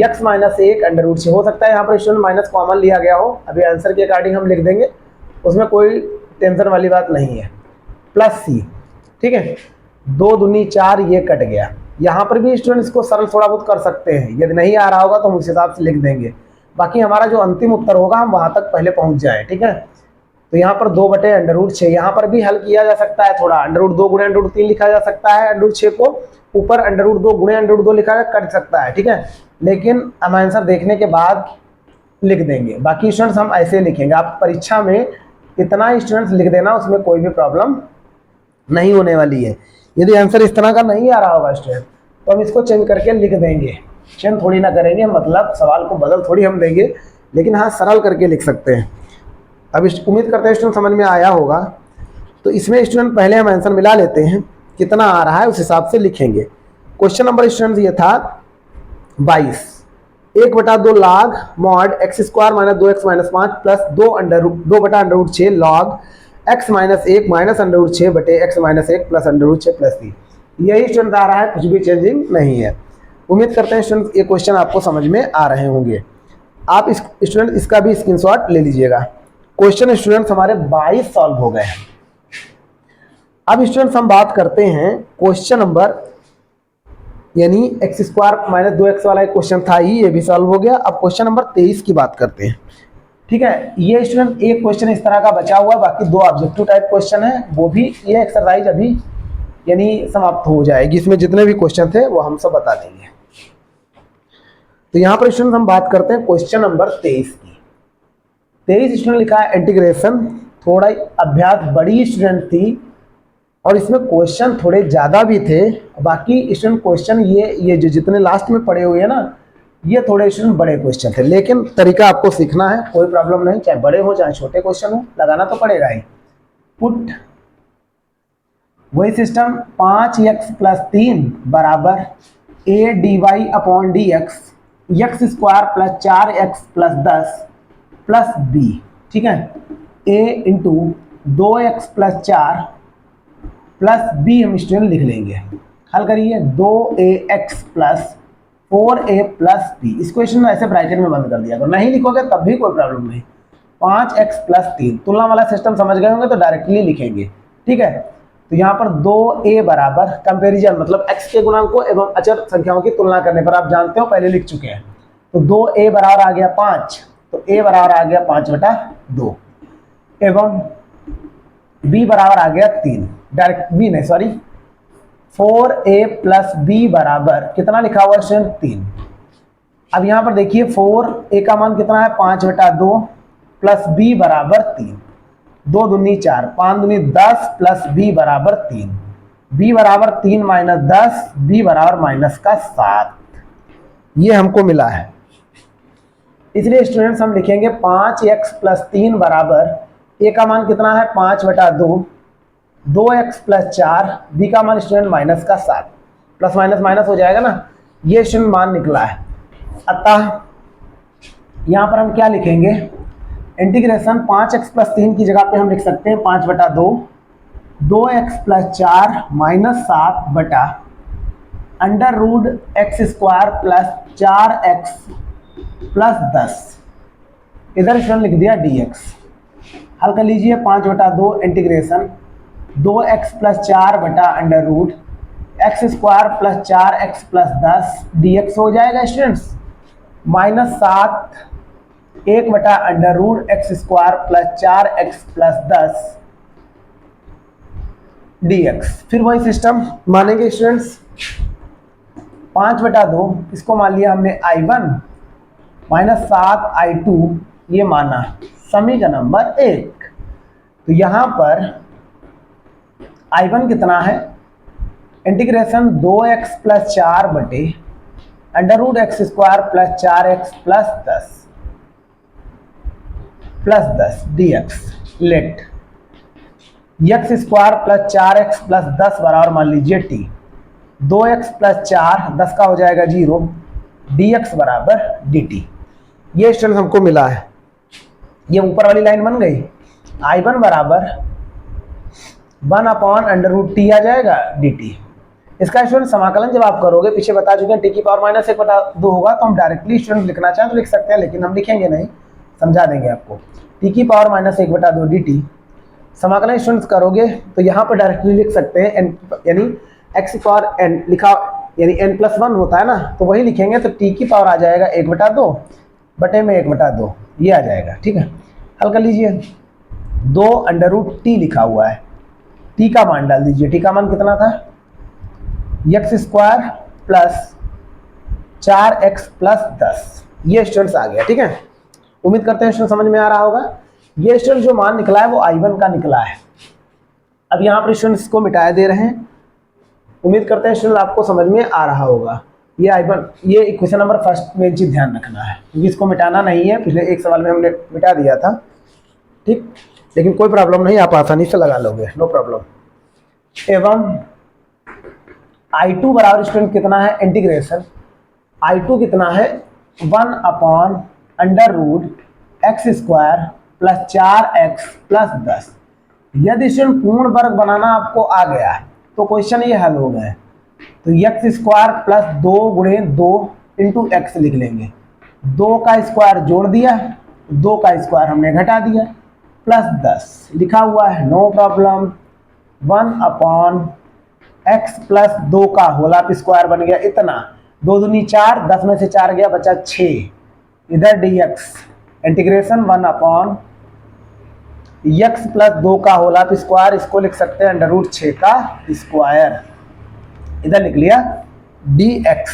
x माइनस 1 √6। हो सकता है यहाँ पर स्टूडेंट माइनस कॉमन लिया गया हो, अभी आंसर के अकॉर्डिंग हम लिख देंगे, उसमें कोई टेंशन वाली बात नहीं है। प्लस सी, ठीक है, 2 दूनी 4, ये कट गया। यहाँ पर भी स्टूडेंट इसको सरल थोड़ा बहुत कर सकते हैं, यदि नहीं आ रहा होगा तो हम उस हिसाब से लिख देंगे। बाकी हमारा जो अंतिम उत्तर होगा हम वहाँ तक पहले पहुँच जाए। ठीक है, तो यहाँ पर 2 बटे √6, यहाँ पर भी हल किया जा सकता है थोड़ा, √2 गुणे √3 लिखा जा सकता है, √6 को ऊपर √2 गुणे √2 लिखा कर सकता है। ठीक है, लेकिन हम आंसर देखने के बाद लिख देंगे। बाकी स्टूडेंट्स हम ऐसे लिखेंगे, आप परीक्षा में इतना स्टूडेंट्स लिख देना, उसमें कोई भी प्रॉब्लम नहीं होने वाली है। यदि आंसर इस तरह का नहीं आ रहा होगा स्टूडेंट, तो हम इसको चेंज करके लिख देंगे, चेंज थोड़ी ना करेंगे, मतलब सवाल को बदल थोड़ी हम देंगे, लेकिन हाँ सरल करके लिख सकते हैं। अब उम्मीद करते हैं स्टूडेंट समझ में आया होगा। तो इसमें स्टूडेंट पहले हम आंसर मिला लेते हैं, कितना आ रहा है उस हिसाब से लिखेंगे। क्वेश्चन नंबर स्टूडेंट ये था 22, 1/2 log mod x² minus 2x minus 5 plus 2/√6 log x minus 1 minus √6 बटे x माइनस 1 प्लस √6 प्लस 3। यही स्टूडेंट आ रहा है, कुछ भी चेंजिंग नहीं है। उम्मीद करते हैं स्टूडेंट ये क्वेश्चन आपको समझ में आ रहे होंगे। आप इस स्टूडेंट इसका भी स्क्रीनशॉट ले लीजिएगा। क्वेश्चन स्टूडेंट्स हमारे 22 सॉल्व हो गए हैं। अब स्टूडेंट्स हम बात करते हैं क्वेश्चन नंबर, यानी x² माइनस 2x वाला एक क्वेश्चन था ही, ये भी सॉल्व हो गया। अब क्वेश्चन नंबर 23 की बात करते हैं। ठीक है, ये स्टूडेंट एक क्वेश्चन इस तरह का बचा हुआ है, बाकी 2 ऑब्जेक्टिव टाइप क्वेश्चन है, वो भी ये एक्सरसाइज अभी यानी समाप्त हो जाएगी। इसमें जितने भी क्वेश्चन थे वो हम सब बता देंगे। तो यहाँ पर स्टूडेंट हम बात करते हैं क्वेश्चन नंबर 23 की। 23 स्टूडेंट लिखा है इंटीग्रेशन, थोड़ा अभ्यास बड़ी स्टूडेंट थी और इसमें क्वेश्चन थोड़े ज़्यादा भी थे। बाकी स्टूडेंट क्वेश्चन ये जो जितने लास्ट में पड़े हुए हैं ना, ये थोड़े स्टूडेंट बड़े क्वेश्चन थे, लेकिन तरीका आपको सीखना है, कोई प्रॉब्लम नहीं, चाहे बड़े हो चाहे छोटे क्वेश्चन हो, लगाना तो पड़ेगा ही। पुट वही सिस्टम 5x प्लस 3 बराबर a dy/dx x² plus 4x plus 10 plus b। ठीक है, a into 2x plus 4 plus b हम स्टूडेंट लिख लेंगे। हल करिए, 2ax plus 4a plus b। इस क्वेश्चन में ऐसे ब्रैकेट में बंद कर दिया, अगर नहीं लिखोगे तब भी कोई प्रॉब्लम नहीं। 5x प्लस 3 तुलना वाला सिस्टम समझ गए होंगे तो डायरेक्टली लिखेंगे। ठीक है, तो यहाँ पर 2a बराबर कंपेरिजन, मतलब x के गुणांकों एवं अचर संख्याओं की तुलना करने पर, आप जानते हो पहले लिख चुके हैं। तो 2a बराबर आ गया 5, तो a बराबर आ गया 5/2 एवं b बराबर आ गया 3, डायरेक्ट b नहीं सॉरी 4a प्लस b बराबर कितना लिखा हुआ है 3। अब यहाँ पर देखिए 4a का मान कितना है 5/2 प्लस b बराबर 3, 2 दूनी 4, 5 दूनी 10 प्लस b बराबर 3, b बराबर 3 माइनस 10, b बराबर माइनस का 7, ये हमको मिला है। इसलिए स्टूडेंट्स हम लिखेंगे 5x प्लस 3 बराबर a का मान कितना है 5/2, 2x प्लस 4, b का मान स्टूडेंट माइनस का 7, प्लस माइनस माइनस हो जाएगा ना, ये स्टूडेंट मान निकला है। अतः यहाँ पर हम क्या लिखेंगे, इंटीग्रेशन 5x प्लस 3 की जगह पे हम लिख सकते हैं 5/2 2x प्लस 4 माइनस 7 बटा under root x square plus 4x plus 10, इधर स्टूडेंट लिख दिया dx। हल कर लीजिए, 5/2 इंटीग्रेशन 2x प्लस 4 बटा under root x square plus 4x plus 10 dx हो जाएगा स्टूडेंट्स, माइनस 7 1 बटा under root x square plus 4x plus 10 dx। फिर वही सिस्टम मानेंगे स्टूडेंट्स, 5/2 इसको मान लिया हमने I1 माइनस 7 I2, ये माना समीकरण नंबर 1। तो यहां पर I1 कितना है, इंटीग्रेशन 2x प्लस 4 बटे under root x square plus 4x plus 10 dx। Let x square plus 4x plus 10 बराबर मान लीजिए t, 2x प्लस 4 10 का हो जाएगा 0, dx बराबर dt। ये स्टूडेंट हमको मिला है, ये ऊपर वाली लाइन बन गई। I1 बराबर 1/√t आ जाएगा dt। इसका स्टूडेंट समाकलन जब आप करोगे, पीछे बता चुके हैं, t की पावर माइनस 1/2 होगा, तो हम डायरेक्टली स्टूडेंट लिखना चाहें तो लिख सकते हैं, लेकिन हम लिखेंगे नहीं, समझा देंगे आपको। t की पावर माइनस 1/2 dt समाकलन स्टूडेंट करोगे तो यहाँ पर डायरेक्टली लिख सकते हैं n, यानी x की पावर n लिखा, यानी n+1 होता है ना, तो वही लिखेंगे, तो t की पावर आ जाएगा 1/2 बटे में 1/2, ये आ जाएगा। ठीक है, हल कर लीजिए, 2√t लिखा हुआ है, t का मान डाल दीजिए, t का मान कितना था, x square plus 4x plus 10, ये स्टूडेंट्स आ गया। ठीक है, उम्मीद करते हैं स्टूडेंट समझ में आ रहा होगा। ये स्टूडेंट जो मान निकला है वो I1 का निकला है। अब यहाँ पर स्टूडेंट्स को मिटाया दे रहे हैं, उम्मीद करते हैं स्टूडेंट आपको समझ में आ रहा होगा। ये I1, ये इक्वेशन नंबर फर्स्ट में चीज ध्यान रखना है, क्योंकि इसको मिटाना नहीं है, पिछले एक सवाल में हमने मिटा दिया था। ठीक, लेकिन कोई प्रॉब्लम नहीं, आप आसानी से लगा लोगे, नो प्रॉब्लम। एवं I2 बराबर स्टूडेंट कितना है, इंटीग्रेशन I2 कितना है, 1/√x square plus 4x plus 10। यदि स्टूडेंट पूर्ण वर्ग बनाना आपको आ गया तो क्वेश्चन ये हल हो गए, तो x स्क्वायर प्लस 2 गुणे 2 इंटू एक्स लिख लेंगे, 2 का स्क्वायर जोड़ दिया, 2 का स्क्वायर हमने घटा दिया, प्लस 10 लिखा हुआ है, नो प्रॉब्लम। 1/x प्लस 2 का होल ऑफ स्क्वायर बन गया इतना, 2 दूनी 4, 10 में से 4 गया, बचा 6, इधर dx इंटीग्रेशन 1/x प्लस 2 का होल ऑफ स्क्वायर, इसको लिख सकते हैं √6 का स्क्वायर, इधर लिख लिया dx।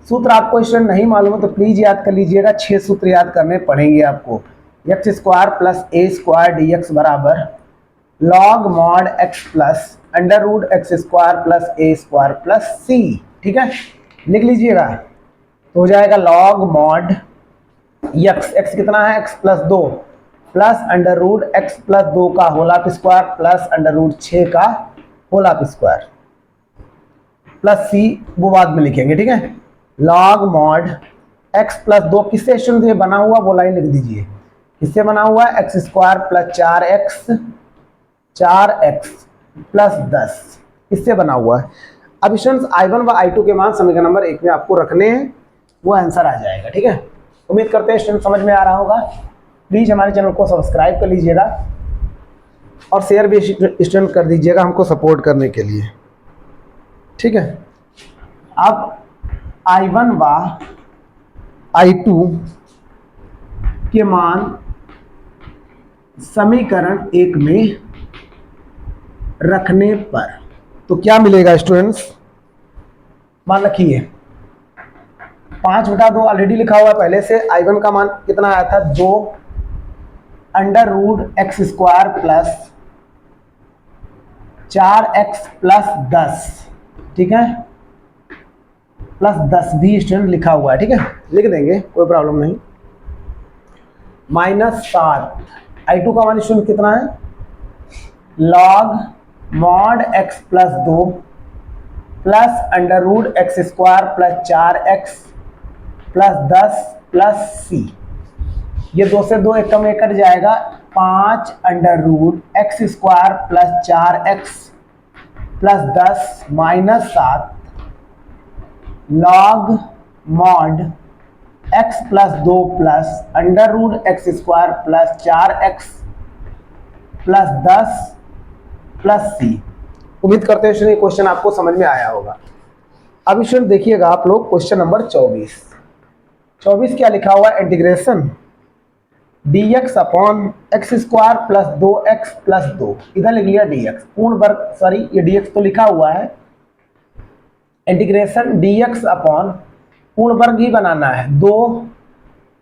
सूत्र आपको स्टूडेंट नहीं मालूम है तो प्लीज याद कर लीजिएगा, 6 सूत्र याद करने पड़ेंगे आपको। X square plus a square dx बराबर log mod x plus √x square plus a square plus c। ठीक है, लिख लीजिएगा, तो हो जाएगा लॉग मॉड x कितना है, x plus 2 plus √x plus 2 का होल ऑफ स्क्वायर प्लस √6 का whole of square plus c, वो बाद में लिखेंगे। ठीक है, लॉग मॉड x प्लस 2 किससे स्टूडेंट बना हुआ, वो लाइन लिख दीजिए, किससे बना हुआ है, x square plus 4x plus 10, इससे बना हुआ है। अब स्टूडेंट्स I1 व I2 के मान समीकरण नंबर 1 में आपको रखने हैं, वो आंसर आ जाएगा। ठीक है, उम्मीद करते हैं स्टूडेंट समझ में आ रहा होगा। प्लीज हमारे चैनल को सब्सक्राइब कर लीजिएगा और शेयर भी स्टूडेंट कर दीजिएगा हमको सपोर्ट करने के लिए। ठीक है, अब I1 व I2 के मान समीकरण 1 में रखने पर तो क्या मिलेगा स्टूडेंट्स, मान रखिए 5/2 ऑलरेडी लिखा हुआ है पहले से। I1 का मान कितना आया था, 2√x square plus 4x plus 10। ठीक है, प्लस 10 भी स्टूडेंट लिखा हुआ है। ठीक है, लिख देंगे, कोई प्रॉब्लम नहीं। -7 I2 का मान स्टूडेंट कितना है, log mod x plus 2 plus √x square plus 4x plus 10 plus c। ये 2 से 2 एक कम एक कट जाएगा, 5 under root x square plus 4x plus 10 minus 7 log mod x plus 2 plus under root x square plus 4x plus 10 plus c। उम्मीद करते हैं स्टूडेंट ये क्वेश्चन आपको समझ में आया होगा। अब स्टूडेंट देखिएगा आप लोग क्वेश्चन नंबर 24 क्या लिखा हुआ है, integration dx upon x square plus 2x plus 2, इधर लिख लिया dx पूर्ण वर्ग, सॉरी ये dx तो लिखा हुआ है, इंटीग्रेशन dx अपॉन पूर्ण वर्ग ही बनाना है, 2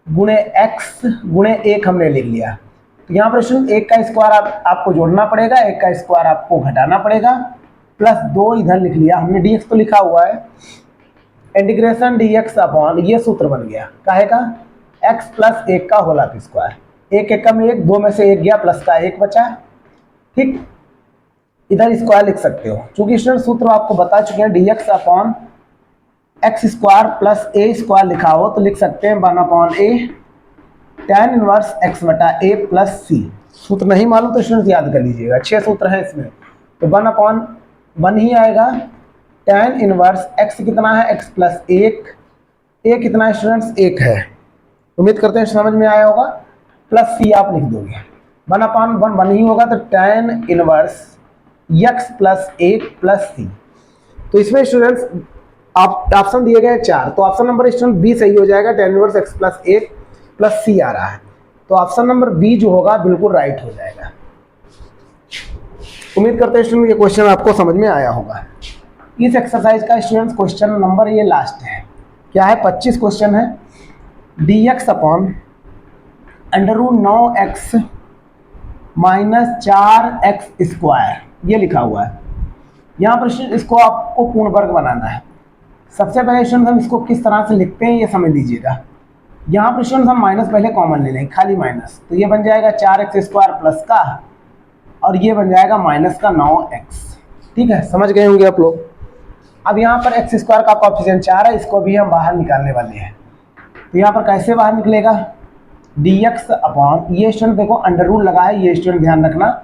गुणे x गुणे 1 हमने लिख लिया। तो यहाँ पर स्टूडेंट 1 का स्क्वायर आपको जोड़ना पड़ेगा, 1 का स्क्वायर आपको घटाना पड़ेगा, प्लस 2 इधर लिख लिया हमने, dx तो लिखा हुआ है, इंटीग्रेशन dx अपॉन ये सूत्र बन गया काहे का, x प्लस 1 का होल स्क्वायर, 1 1 में 1, 2 में से 1 गया, प्लस का 1 बचा, ठीक, इधर स्क्वायर लिख सकते हो। चूंकि स्टूडेंट सूत्र आपको बता चुके हैं, dx upon x square plus a square लिखा हो तो लिख सकते हैं 1 upon a tan inverse x बटा a प्लस सी। सूत्र नहीं मालूम तो स्टूडेंट याद कर लीजिएगा, 6 सूत्र है इसमें, तो 1 अपॉन 1 ही आएगा, tan इनवर्स x कितना है, x प्लस 1, a कितना है स्टूडेंट्स 1 है। उम्मीद करते हैं समझ में आया होगा, प्लस सी आप लिख दोगे, 1 अपॉन 1 ही होगा, तो tan inverse x plus 1 plus c. तो इसमें स्टूडेंट्स आप ऑप्शन दिए गए 4, तो ऑप्शन नंबर स्टूडेंट बी सही हो जाएगा, tan inverse x plus 1 plus c आ रहा है, तो ऑप्शन नंबर बी जो होगा बिल्कुल राइट हो जाएगा। उम्मीद करते हैं स्टूडेंट ये क्वेश्चन आपको समझ में आया होगा। इस एक्सरसाइज का स्टूडेंट्स क्वेश्चन नंबर ये लास्ट है, क्या है, 25 क्वेश्चन है, dx upon under root 9x minus 4x square ये लिखा हुआ है। यहाँ पर इसको आपको पूर्ण वर्ग बनाना है। सबसे पहले स्टूडेंट हम इसको किस तरह से लिखते हैं ये समझ लीजिएगा। यहाँ पर स्टूडेंट हम माइनस पहले कॉमन ले लेंगे, खाली माइनस, तो ये बन जाएगा 4x स्क्वायर प्लस का, और ये बन जाएगा माइनस का 9x, ठीक है, समझ गए होंगे आप लोग। अब यहाँ पर x स्क्वायर का कोएफिशिएंट 4 है, इसको भी हम बाहर निकालने वाले हैं, तो यहाँ पर कैसे बाहर निकलेगा, dx अपॉन ये स्टूडेंट देखो अंडर रूट लगा है, ये स्टूडेंट ध्यान रखना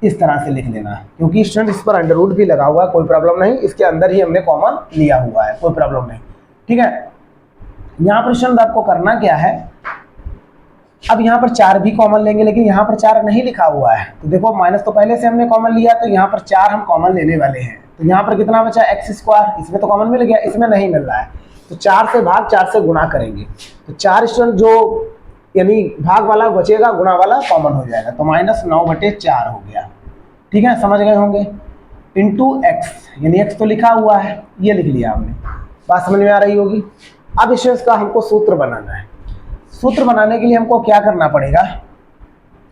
इस तरह से लिख लेना, क्योंकि स्टूडेंट इस पर अंडर रूट भी लगा हुआ है, कोई प्रॉब्लम नहीं, इसके अंदर ही हमने कॉमन लिया हुआ है, कोई प्रॉब्लम नहीं, ठीक है। यहाँ पर स्टूडेंट आपको करना क्या है, अब यहाँ पर 4 भी कॉमन लेंगे, लेकिन यहाँ पर 4 नहीं लिखा हुआ है, तो देखो माइनस तो पहले से हमने कॉमन लिया, तो यहाँ पर 4 हम कॉमन लेने वाले हैं, तो यहाँ पर कितना बचा एक्स स्क्वायर, इसमें तो कॉमन मिल गया, इसमें नहीं मिल रहा है, तो 4 से भाग 4 से गुणा करेंगे, तो 4 स्टूडेंट जो यानी भाग वाला बचेगा, गुणा वाला कॉमन हो जाएगा, तो माइनस 9/4 हो गया, ठीक है, समझ गए होंगे, इंटू एक्स, यानी एक्स तो लिखा हुआ है, ये लिख लिया हमने, बात समझ में आ रही होगी। अब इसका हमको सूत्र बनाना है। सूत्र बनाने के लिए हमको क्या करना पड़ेगा,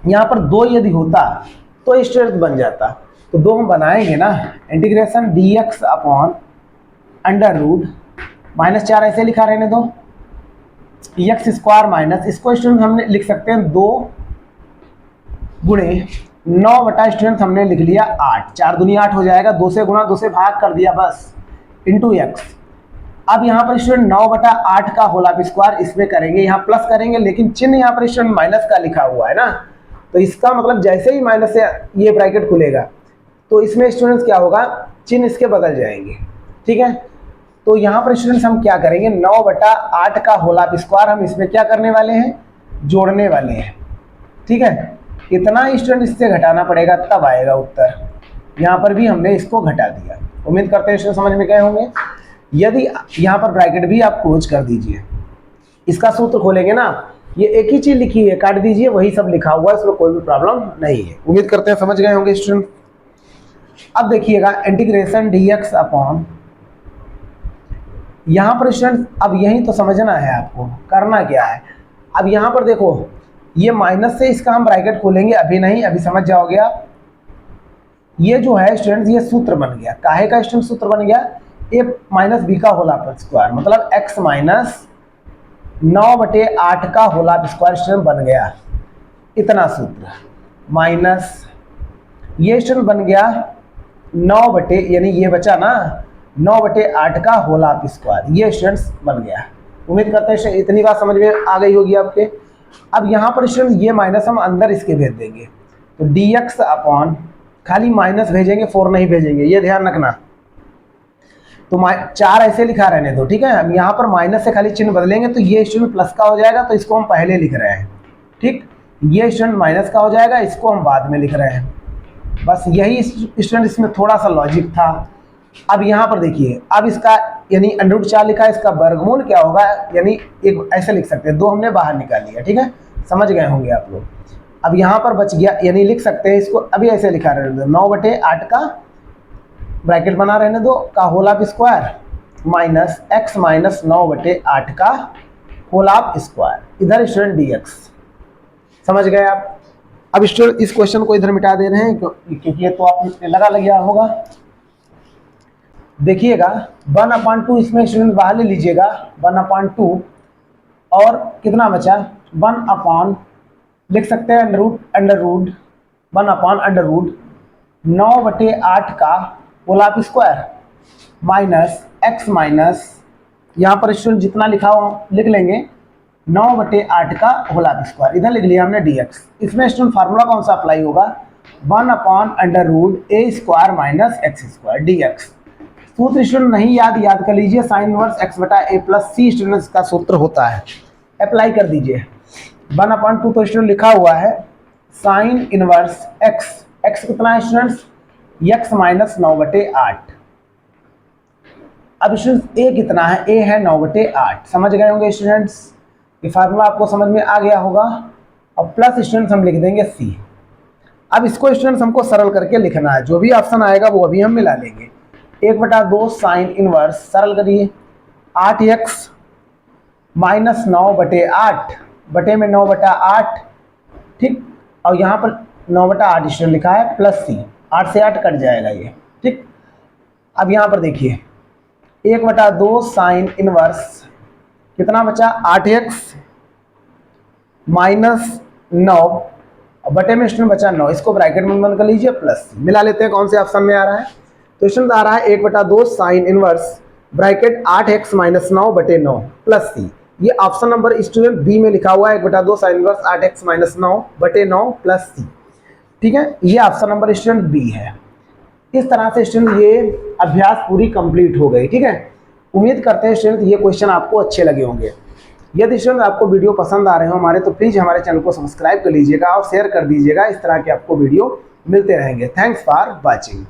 यहाँ पर 2 यदि होता तो स्ट्रेट बन जाता, तो 2 हम बनाएंगे ना, integration dx upon under root -4 ऐसे लिखा रहने दो, एक्स स्क्वायर माइनस, इसको स्टूडेंट हमने लिख सकते हैं 2 गुणे 9 बटा स्टूडेंट हमने लिख लिया 8, 4 दूनी 8 हो जाएगा, 2 से गुणा 2 से भाग कर दिया बस, इंटू एक्स। अब यहाँ पर स्टूडेंट 9/8 का होल स्क्वायर इसमें करेंगे, यहाँ प्लस करेंगे, लेकिन चिन्ह यहाँ पर स्टूडेंट माइनस का लिखा हुआ है ना, तो इसका मतलब जैसे ही माइनस से ये ब्रैकेट खुलेगा तो इसमें स्टूडेंट्स क्या होगा, चिन्ह इसके बदल जाएंगे, ठीक है। तो यहाँ पर स्टूडेंट्स हम क्या करेंगे, 9/8 का होल स्क्वायर हम इसमें क्या करने वाले हैं, जोड़ने वाले हैं, ठीक है। इतना स्टूडेंट इससे घटाना पड़ेगा तब आएगा उत्तर, यहाँ पर भी हमने इसको घटा दिया। उम्मीद करते हैं स्टूडेंट समझ में गए होंगे। यदि यहाँ पर ब्रैकेट भी आप क्लोज कर दीजिए, इसका सूत्र खोलेंगे ना, ये एक ही चीज लिखी है, काट दीजिए, वही सब लिखा हुआ है, इसमें कोई भी प्रॉब्लम नहीं है। उम्मीद करते हैं समझ गए होंगे स्टूडेंट। अब देखिएगा इंटीग्रेशन dx अपॉन, यहाँ पर स्टूडेंट अब यही तो समझना है आपको, करना क्या है। अब यहाँ पर देखो ये माइनस से इसका हम ब्रैकेट खोलेंगे, अभी नहीं, अभी समझ जाओगे आप। ये जो है स्टूडेंट ये सूत्र बन गया, काहे का स्टूडेंट सूत्र बन गया, a माइनस बी का होल स्क्वायर, मतलब x माइनस 9/8 का होल स्क्वायर स्टूडेंट बन गया, इतना सूत्र माइनस ये स्टूडेंट बन गया 9 यानी ये बचा ना 9/8 का होल स्क्वायर, ये स्टूडेंट्स बन गया। उम्मीद करते हैं इतनी बात समझ में आ गई होगी आपके। अब यहाँ पर स्टूडेंट ये माइनस हम अंदर इसके भेज देंगे, तो dx अपॉन खाली माइनस भेजेंगे, 4 नहीं भेजेंगे, ये ध्यान रखना। तो 4 ऐसे लिखा रहने दो, ठीक है। हम यहाँ पर माइनस से खाली चिन्ह बदलेंगे तो ये स्टूडेंट प्लस का हो जाएगा, तो इसको हम पहले लिख रहे हैं, ठीक। ये स्टूडेंट माइनस का हो जाएगा, इसको हम बाद में लिख रहे हैं। बस यही स्टूडेंट इसमें थोड़ा सा लॉजिक था। अब यहाँ पर देखिए, अब इसका यानी √4 लिखा है, इसका वर्गमूल क्या होगा, यानी एक ऐसे लिख सकते हैं, 2 हमने बाहर निकाल लिया, ठीक है, समझ गए होंगे आप लोग। अब यहाँ पर बच गया, यानी लिख सकते हैं इसको, अभी ऐसे लिखा रहने दो, 9/8 का ब्रैकेट बना रहने दो का whole of square minus x minus 9/8 का होल ऑफ स्क्वायर, इधर स्टूडेंट dx। समझ गए आप। अब स्टूडेंट इस क्वेश्चन को इधर मिटा दे रहे हैं क्योंकि ये तो आप लगा गया होगा। देखिएगा 1/2 इसमें स्टूडेंट बाहर ले लीजिएगा, 1/2 और कितना बचा, 1 लिख सकते हैं अंडर रूट 1/√9/8 का whole of square minus x minus, यहाँ पर स्टूडेंट जितना लिखा हो लिख लेंगे, 9/8 का होल ऑफ स्क्वायर, इधर लिख लिया हमने dx। इसमें स्टूडेंट फार्मूला कौन सा अप्लाई होगा, 1/√a² माइनस x² dx। सूत्र स्टूडेंट नहीं याद कर लीजिए, sine inverse x/a plus c student का सूत्र होता है, अप्लाई कर दीजिए। 1/2 तो स्टूडेंट लिखा हुआ है साइन इनवर्स x कितना है स्टूडेंट्स, x माइनस 9/8। अब स्टूडेंट्स a कितना है, a है 9/8। समझ गए होंगे स्टूडेंट्स, ये फार्मूला आपको समझ में आ गया होगा। और प्लस स्टूडेंट्स हम लिख देंगे c। अब इसको स्टूडेंट्स हमको सरल करके लिखना है, जो भी ऑप्शन आएगा वो अभी हम मिला लेंगे। 1/2 साइन इनवर्स, सरल करिए, 8x माइनस 9/8 बटे में 9/8, ठीक। और यहाँ पर 9/8 स्टूडेंट लिखा है प्लस c, 8 से 8 कट जाएगा ये, ठीक। अब यहाँ पर देखिए 1/2 साइन इनवर्स कितना बचा, 8x माइनस 9 बटे में स्टूडेंट बचा 9, इसको ब्रैकेट में बंद कर लीजिए, प्लस c। मिला लेते हैं कौन से ऑप्शन में आ रहा है, तो स्टूडेंट आ रहा है 1/2 sine inverse bracket 8x minus 9/9 plus c। ये ऑप्शन नंबर स्टूडेंट बी में लिखा हुआ है 1/2 sine inverse 8x minus 9/9 plus c, ठीक है। ये ऑप्शन नंबर स्टूडेंट बी है। इस तरह से स्टूडेंट ये अभ्यास पूरी कंप्लीट हो गई, ठीक है। उम्मीद करते हैं स्टूडेंट ये क्वेश्चन आपको अच्छे लगे होंगे। यदि स्टूडेंट आपको वीडियो पसंद आ रहे हो हमारे, तो प्लीज़ हमारे चैनल को सब्सक्राइब कर लीजिएगा और शेयर कर दीजिएगा। इस तरह के आपको वीडियो मिलते रहेंगे। Thanks for watching.